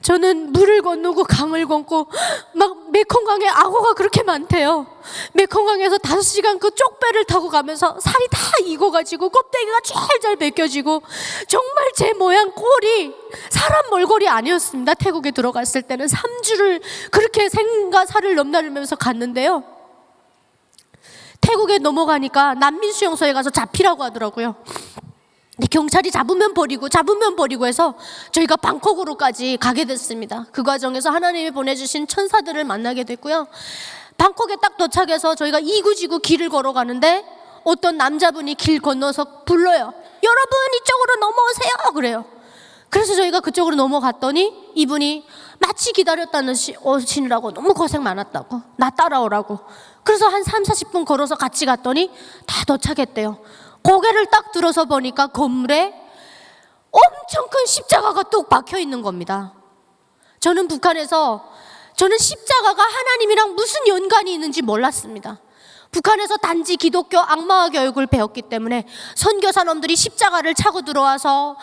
저는 물을 건너고 강을 건고 막 메콩강에 악어가 그렇게 많대요. 메콩강에서 5시간 그 쪽배를 타고 가면서 살이 다 익어가지고 껍데기가 잘 벗겨지고 정말 제 모양 꼴이 사람 몰골이 아니었습니다. 태국에 들어갔을 때는 3주를 그렇게 생과 살을 넘나들면서 갔는데요. 태국에 넘어가니까 난민수용소에 가서 잡히라고 하더라고요. 근데 경찰이 잡으면 버리고 해서 저희가 방콕으로까지 가게 됐습니다. 그 과정에서 하나님이 보내주신 천사들을 만나게 됐고요. 방콕에 딱 도착해서 저희가 이구지구 길을 걸어가는데 어떤 남자분이 길 건너서 불러요. 여러분 이쪽으로 넘어오세요 그래요. 그래서 저희가 그쪽으로 넘어갔더니 이분이 마치 기다렸다는 오시느라고 너무 고생 많았다고, 나 따라오라고. 그래서 한 30-40분 걸어서 같이 갔더니 다 도착했대요. 고개를 딱 들어서 보니까 건물에 엄청 큰 십자가가 뚝 박혀 있는 겁니다. 저는 십자가가 하나님이랑 무슨 연관이 있는지 몰랐습니다. 북한에서 단지 기독교 악마화 교육을 배웠기 때문에 선교사놈들이 십자가를 차고 들어와서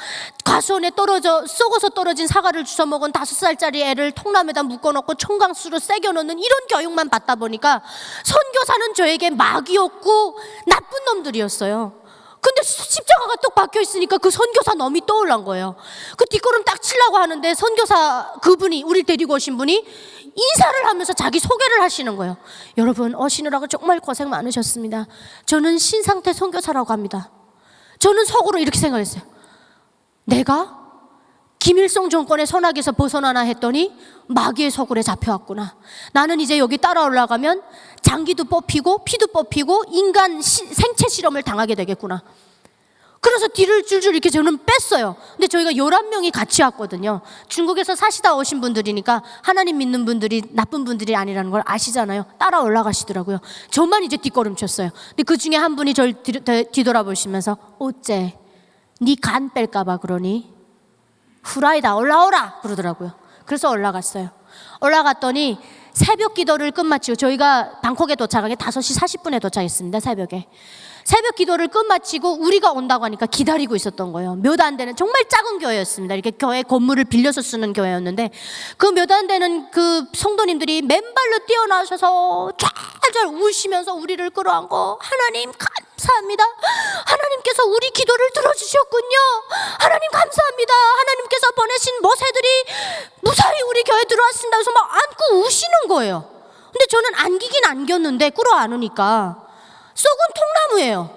과수원에 썩어서 떨어진 사과를 주워 먹은 5살짜리 애를 통나무에다 묶어놓고 총강수로 새겨놓는 이런 교육만 받다 보니까 선교사는 저에게 마귀였고 나쁜 놈들이었어요. 근데 십자가가 뚝 박혀 있으니까 그 선교사 놈이 떠올란 거예요. 그 뒷걸음 딱 치려고 하는데 선교사 그분이, 우리 데리고 오신 분이 인사를 하면서 자기 소개를 하시는 거예요. 여러분 오시느라고 정말 고생 많으셨습니다. 저는 신상태 선교사라고 합니다. 저는 속으로 이렇게 생각했어요. 내가 김일성 정권의 손아귀에서 벗어나나 했더니 마귀의 소굴에 잡혀왔구나. 나는 이제 여기 따라 올라가면 장기도 뽑히고 피도 뽑히고 인간 생체 실험을 당하게 되겠구나. 그래서 뒤를 줄줄 이렇게 저는 뺐어요. 근데 저희가 11명이 같이 왔거든요. 중국에서 사시다 오신 분들이니까 하나님 믿는 분들이 나쁜 분들이 아니라는 걸 아시잖아요. 따라 올라가시더라고요. 저만 이제 뒷걸음쳤어요. 근데 그 중에 한 분이 저를 뒤돌아보시면서 어째 네 간 뺄까 봐 그러니? 후라이다 올라오라 그러더라고요. 그래서 올라갔어요. 올라갔더니 새벽 기도를 끝마치고 저희가 방콕에 도착한 게 5시 40분에 도착했습니다. 새벽에. 새벽 기도를 끝마치고 우리가 온다고 하니까 기다리고 있었던 거예요. 몇 안 되는 정말 작은 교회였습니다. 이렇게 교회 건물을 빌려서 쓰는 교회였는데 그 몇 안 되는 그 성도님들이 맨발로 뛰어나셔서 쫙쫙 우시면서 우리를 끌어안고 하나님 감사합니다. 하나님께서 우리 기도를 들어주셨군요. 하나님 감사합니다. 하나님께서 보내신 모세들이 무사히 우리 교회에 들어왔습니다. 그래서 막 안고 우시는 거예요. 근데 저는 안기긴 안겼는데 끌어안으니까 썩은 통나무예요.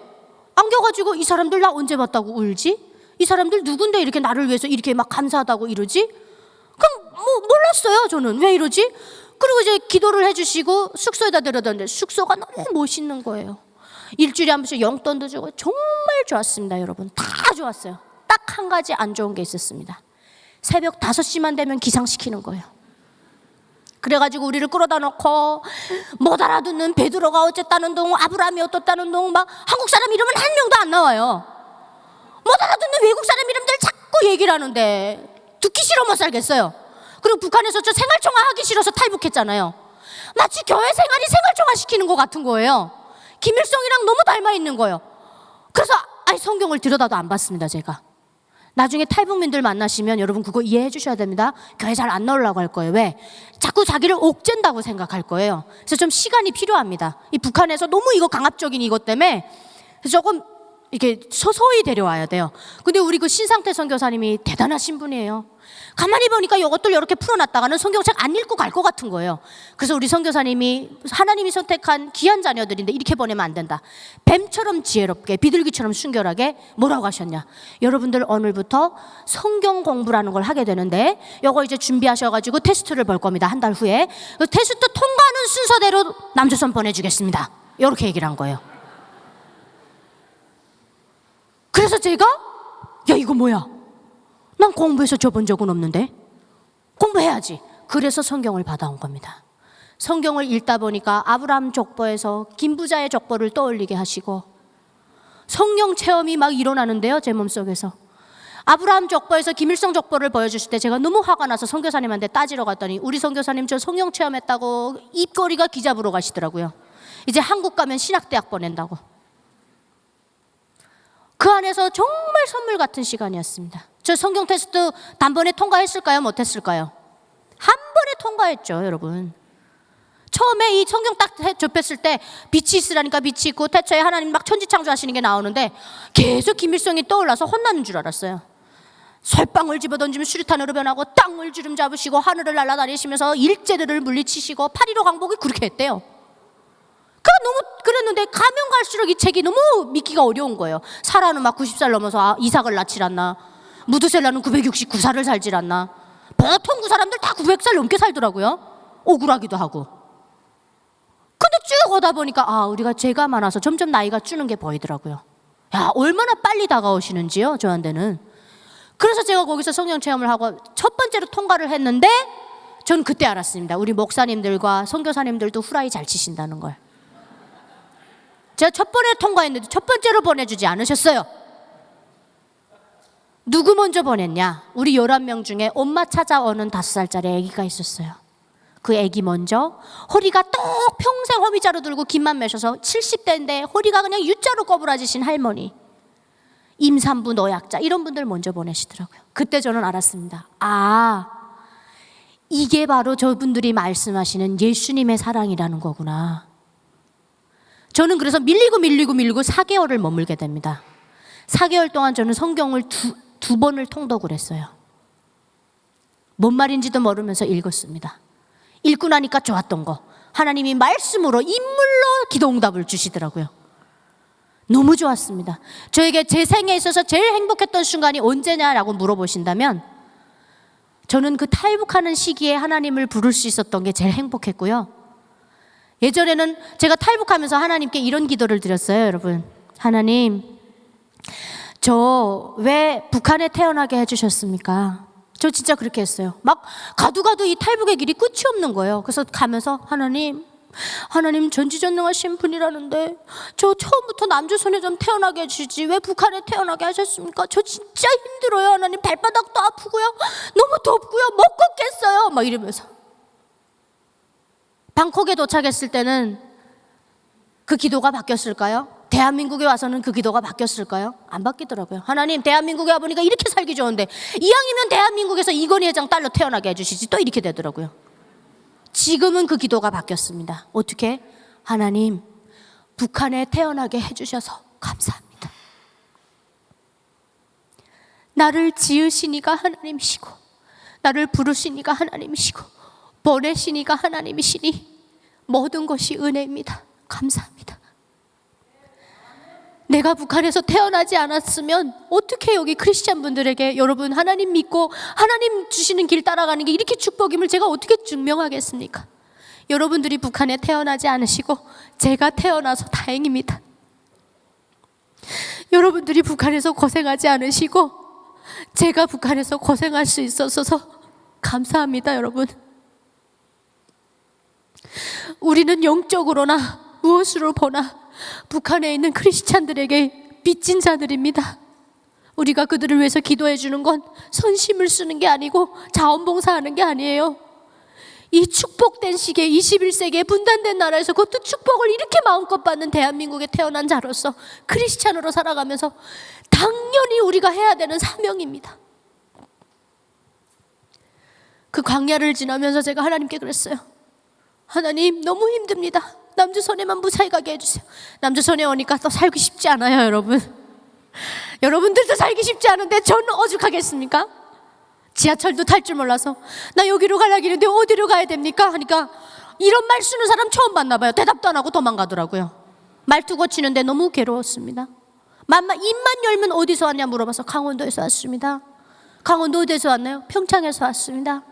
안겨가지고 이 사람들 나 언제 봤다고 울지? 이 사람들 누군데 이렇게 나를 위해서 이렇게 막 감사하다고 이러지? 그럼 몰랐어요 저는. 왜 이러지? 그리고 이제 기도를 해주시고 숙소에다 데려다는데 숙소가 너무 멋있는 거예요. 일주일에 한 번씩 용돈도 주고 정말 좋았습니다. 여러분 다 좋았어요. 딱 한 가지 안 좋은 게 있었습니다. 새벽 5시만 되면 기상시키는 거예요. 그래가지고 우리를 끌어다 놓고 못 알아듣는 베드로가 어쨌다는 동, 아브라함이 어떻다는 동, 막 한국 사람 이름은 한 명도 안 나와요. 못 알아듣는 외국 사람 이름들 자꾸 얘기를 하는데 듣기 싫어 못 살겠어요. 그리고 북한에서 저 생활총화 하기 싫어서 탈북했잖아요. 마치 교회 생활이 생활총화 시키는 것 같은 거예요. 김일성이랑 너무 닮아 있는 거예요. 그래서 아예 성경을 들여다도 안 봤습니다. 제가 나중에 탈북민들 만나시면 여러분 그거 이해해 주셔야 됩니다. 교회 잘 안 나오려고 할 거예요. 왜? 자꾸 자기를 옥죄다고 생각할 거예요. 그래서 좀 시간이 필요합니다. 이 북한에서 너무 이거 강압적인 이것 때문에 조금 이렇게 서서히 데려와야 돼요. 근데 우리 그 신상태 선교사님이 대단하신 분이에요. 가만히 보니까 이것들 이렇게 풀어놨다가는 성경책 안 읽고 갈 것 같은 거예요. 그래서 우리 선교사님이 하나님이 선택한 귀한 자녀들인데 이렇게 보내면 안 된다. 뱀처럼 지혜롭게 비둘기처럼 순결하게 뭐라고 하셨냐. 여러분들 오늘부터 성경 공부라는 걸 하게 되는데 이거 이제 준비하셔가지고 테스트를 볼 겁니다. 한 달 후에. 그 테스트 통과하는 순서대로 남조선 보내주겠습니다. 이렇게 얘기를 한 거예요. 그래서 제가 야 이거 뭐야, 난 공부해서 줘본 적은 없는데 공부해야지. 그래서 성경을 받아온 겁니다. 성경을 읽다 보니까 아브라함 족보에서 김부자의 족보를 떠올리게 하시고 성경 체험이 막 일어나는데요, 제 몸속에서. 아브라함 족보에서 김일성 족보를 보여주실 때 제가 너무 화가 나서 선교사님한테 따지러 갔더니 우리 선교사님 저 성경 체험했다고 입꼬리가 기잡으러 가시더라고요. 이제 한국 가면 신학대학 보낸다고. 그 안에서 정말 선물 같은 시간이었습니다. 저 성경 테스트 단번에 통과했을까요? 못했을까요? 한 번에 통과했죠, 여러분. 처음에 이 성경 딱 접했을 때 빛이 있으라니까 빛이 있고 태초에 하나님 막 천지창조하시는 게 나오는데 계속 김일성이 떠올라서 혼나는 줄 알았어요. 솔방울 집어던지면 수류탄으로 변하고 땅을 주름 잡으시고 하늘을 날아다니시면서 일제들을 물리치시고 8.15 광복이 그렇게 했대요. 너무 그랬는데 가면 갈수록 이 책이 너무 믿기가 어려운 거예요. 사라는 막 90살 넘어서 이삭을 낳질 않나, 무드셀라는 969살을 살질 않나. 보통 그 사람들 다 900살 넘게 살더라고요. 억울하기도 하고. 근데 쭉 오다 보니까 우리가 죄가 많아서 점점 나이가 주는 게 보이더라고요. 야, 얼마나 빨리 다가오시는지요, 저한테는. 그래서 제가 거기서 성경 체험을 하고 첫 번째로 통과를 했는데 전 그때 알았습니다. 우리 목사님들과 선교사님들도 후라이 잘 치신다는 걸. 제가 첫 번에 통과했는데 첫 번째로 보내주지 않으셨어요. 누구 먼저 보냈냐? 우리 11명 중에 엄마 찾아오는 5살짜리 아기가 있었어요. 그 아기 먼저 허리가 똑 평생 호미자루 들고 김만 매셔서 70대인데 허리가 그냥 U자로 꼬부라지신 할머니, 임산부 노약자 이런 분들 먼저 보내시더라고요. 그때 저는 알았습니다. 이게 바로 저분들이 말씀하시는 예수님의 사랑이라는 거구나. 저는 그래서 밀리고 4개월을 머물게 됩니다. 4개월 동안 저는 성경을 두 번을 통독을 했어요. 뭔 말인지도 모르면서 읽었습니다. 읽고 나니까 좋았던 거, 하나님이 말씀으로 인물로 기도응답을 주시더라고요. 너무 좋았습니다. 저에게 제 생에 있어서 제일 행복했던 순간이 언제냐라고 물어보신다면 저는 그 탈북하는 시기에 하나님을 부를 수 있었던 게 제일 행복했고요. 예전에는 제가 탈북하면서 하나님께 이런 기도를 드렸어요, 여러분. 하나님, 저 왜 북한에 태어나게 해주셨습니까? 저 진짜 그렇게 했어요. 막 가도 이 탈북의 길이 끝이 없는 거예요. 그래서 가면서 하나님 전지전능하신 분이라는데 저 처음부터 남조선에 좀 태어나게 해주지 왜 북한에 태어나게 하셨습니까? 저 진짜 힘들어요, 하나님. 발바닥도 아프고요, 너무 덥고요, 못 걷겠어요, 막 이러면서. 방콕에 도착했을 때는 그 기도가 바뀌었을까요? 대한민국에 와서는 그 기도가 바뀌었을까요? 안 바뀌더라고요. 하나님, 대한민국에 와보니까 이렇게 살기 좋은데 이왕이면 대한민국에서 이건희 회장 딸로 태어나게 해주시지, 또 이렇게 되더라고요. 지금은 그 기도가 바뀌었습니다. 어떻게? 하나님, 북한에 태어나게 해주셔서 감사합니다. 나를 지으시니가 하나님이시고 나를 부르시니가 하나님이시고 보내시니가 하나님이시니 모든 것이 은혜입니다. 감사합니다. 내가 북한에서 태어나지 않았으면 어떻게 여기 크리스찬 분들에게 여러분 하나님 믿고 하나님 주시는 길 따라가는 게 이렇게 축복임을 제가 어떻게 증명하겠습니까? 여러분들이 북한에 태어나지 않으시고 제가 태어나서 다행입니다. 여러분들이 북한에서 고생하지 않으시고 제가 북한에서 고생할 수 있어서 감사합니다, 여러분. 우리는 영적으로나 무엇으로 보나 북한에 있는 크리스찬들에게 빚진 자들입니다. 우리가 그들을 위해서 기도해 주는 건 선심을 쓰는 게 아니고 자원봉사하는 게 아니에요. 이 축복된 시기에 21세기에 분단된 나라에서 그것도 축복을 이렇게 마음껏 받는 대한민국에 태어난 자로서 크리스찬으로 살아가면서 당연히 우리가 해야 되는 사명입니다. 그 광야를 지나면서 제가 하나님께 그랬어요. 하나님, 너무 힘듭니다. 남조선에만 무사히 가게 해주세요. 남조선에 오니까 또 살기 쉽지 않아요, 여러분. 여러분들도 살기 쉽지 않은데 저는 오죽하겠습니까? 지하철도 탈 줄 몰라서 나 여기로 가려고 했는데 어디로 가야 됩니까? 하니까 이런 말 쓰는 사람 처음 봤나 봐요. 대답도 안 하고 도망가더라고요. 말투 고치는데 너무 괴로웠습니다. 입만 열면 어디서 왔냐 물어봐서 강원도에서 왔습니다. 강원도 어디서 왔나요? 평창에서 왔습니다.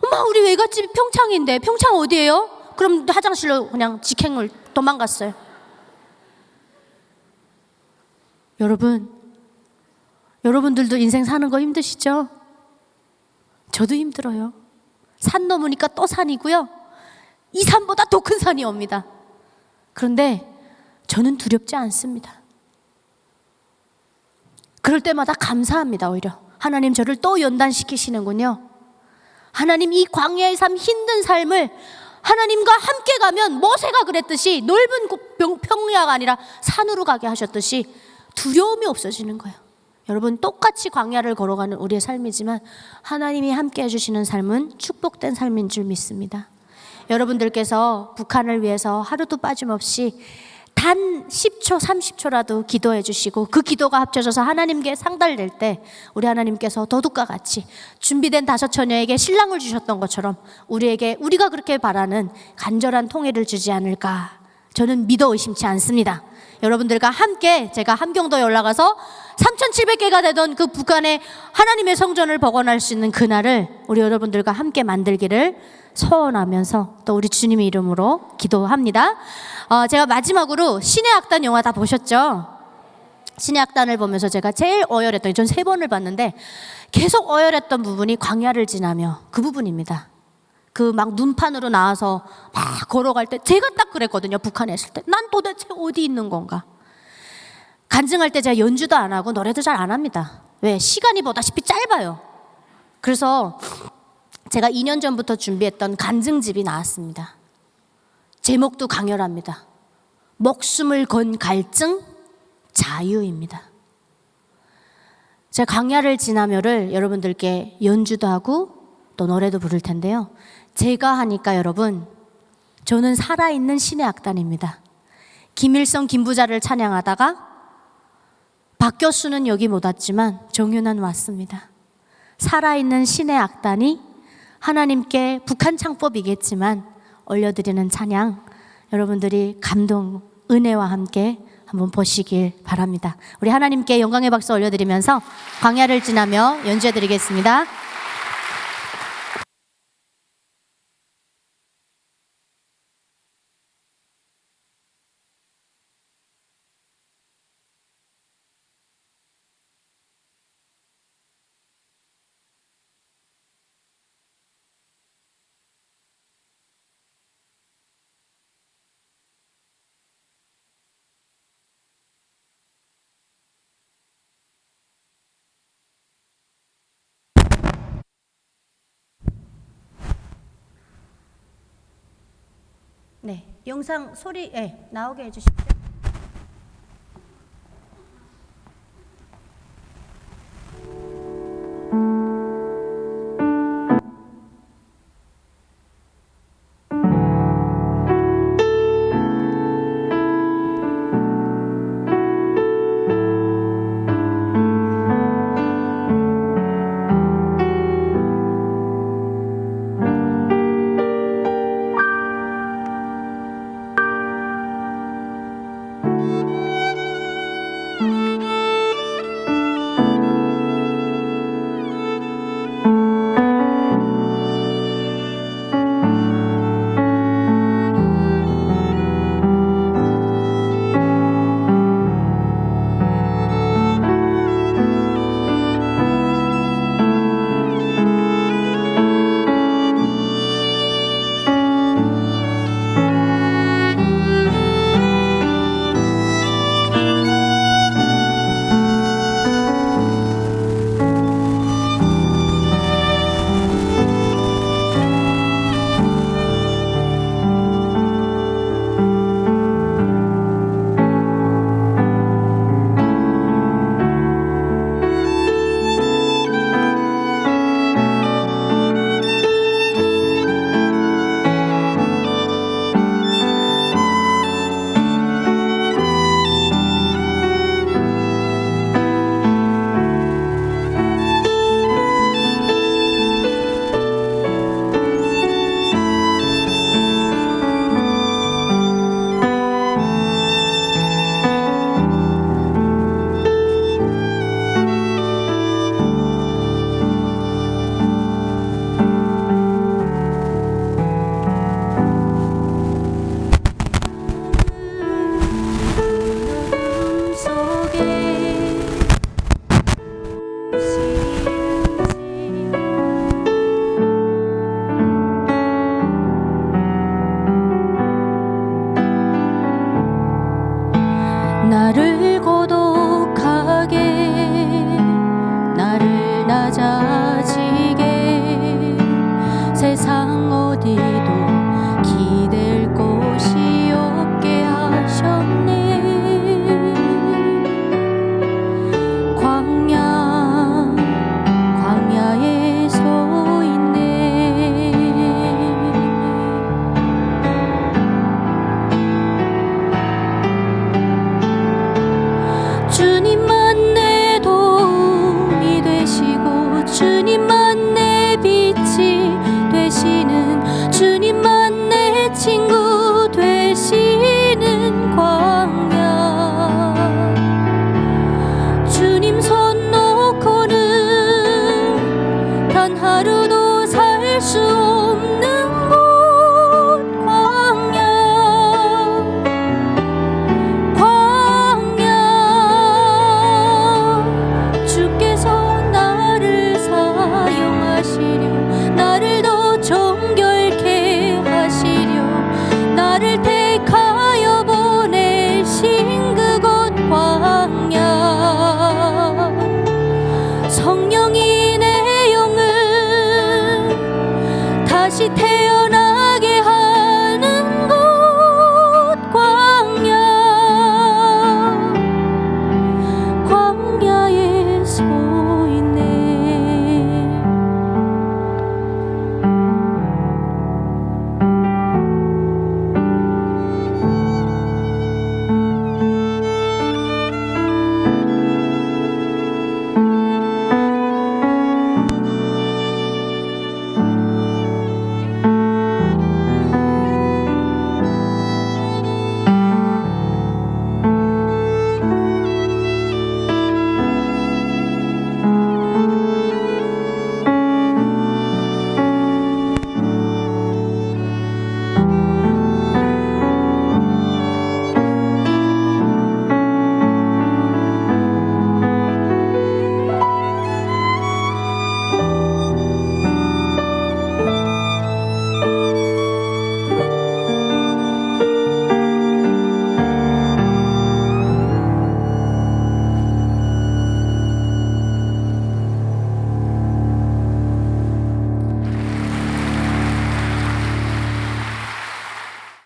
엄마 우리 외갓집이 평창인데 평창 어디예요? 그럼 화장실로 그냥 직행을 도망갔어요. 여러분들도 인생 사는 거 힘드시죠? 저도 힘들어요. 산 넘으니까 또 산이고요. 이 산보다 더 큰 산이 옵니다. 그런데 저는 두렵지 않습니다. 그럴 때마다 감사합니다. 오히려 하나님 저를 또 연단시키시는군요. 하나님 이 광야의 삶, 힘든 삶을 하나님과 함께 가면 모세가 그랬듯이 넓은 평야가 아니라 산으로 가게 하셨듯이 두려움이 없어지는 거예요. 여러분 똑같이 광야를 걸어가는 우리의 삶이지만 하나님이 함께 해주시는 삶은 축복된 삶인 줄 믿습니다. 여러분들께서 북한을 위해서 하루도 빠짐없이 단 10초, 30초라도 기도해 주시고 그 기도가 합쳐져서 하나님께 상달될 때 우리 하나님께서 도둑과 같이 준비된 5 처녀에게 신랑을 주셨던 것처럼 우리에게 우리가 그렇게 바라는 간절한 통일을 주지 않을까 저는 믿어 의심치 않습니다. 여러분들과 함께 제가 함경도에 올라가서 3,700개가 되던 그 북한의 하나님의 성전을 복원할 수 있는 그날을 우리 여러분들과 함께 만들기를 소원하면서 또 우리 주님의 이름으로 기도합니다. 제가 마지막으로 신의 악단 영화 다 보셨죠? 신의 악단을 보면서 제가 제일 어열했던, 전 3번을 봤는데 계속 어열했던 부분이 광야를 지나며 그 부분입니다. 그 막 눈판으로 나와서 막 걸어갈 때 제가 딱 그랬거든요. 북한에 있을 때 난 도대체 어디 있는 건가. 간증할 때 제가 연주도 안 하고 노래도 잘 안 합니다. 왜? 시간이 보다시피 짧아요. 그래서 제가 2년 전부터 준비했던 간증집이 나왔습니다. 제목도 강렬합니다. 목숨을 건 갈증 자유입니다. 제가 광야를 지나며를 여러분들께 연주도 하고 또 노래도 부를 텐데요. 제가 하니까 여러분 저는 살아있는 신의 악단입니다. 김일성 김부자를 찬양하다가 박 교수는 여기 못 왔지만 정윤환 왔습니다. 살아있는 신의 악단이 하나님께 북한 창법이겠지만 올려드리는 찬양 여러분들이 감동, 은혜와 함께 한번 보시길 바랍니다. 우리 하나님께 영광의 박수 올려드리면서 광야를 지나며 연주해드리겠습니다. 네, 영상 소리 나오게 해주십시오. 나를 고독하게 나를 낮아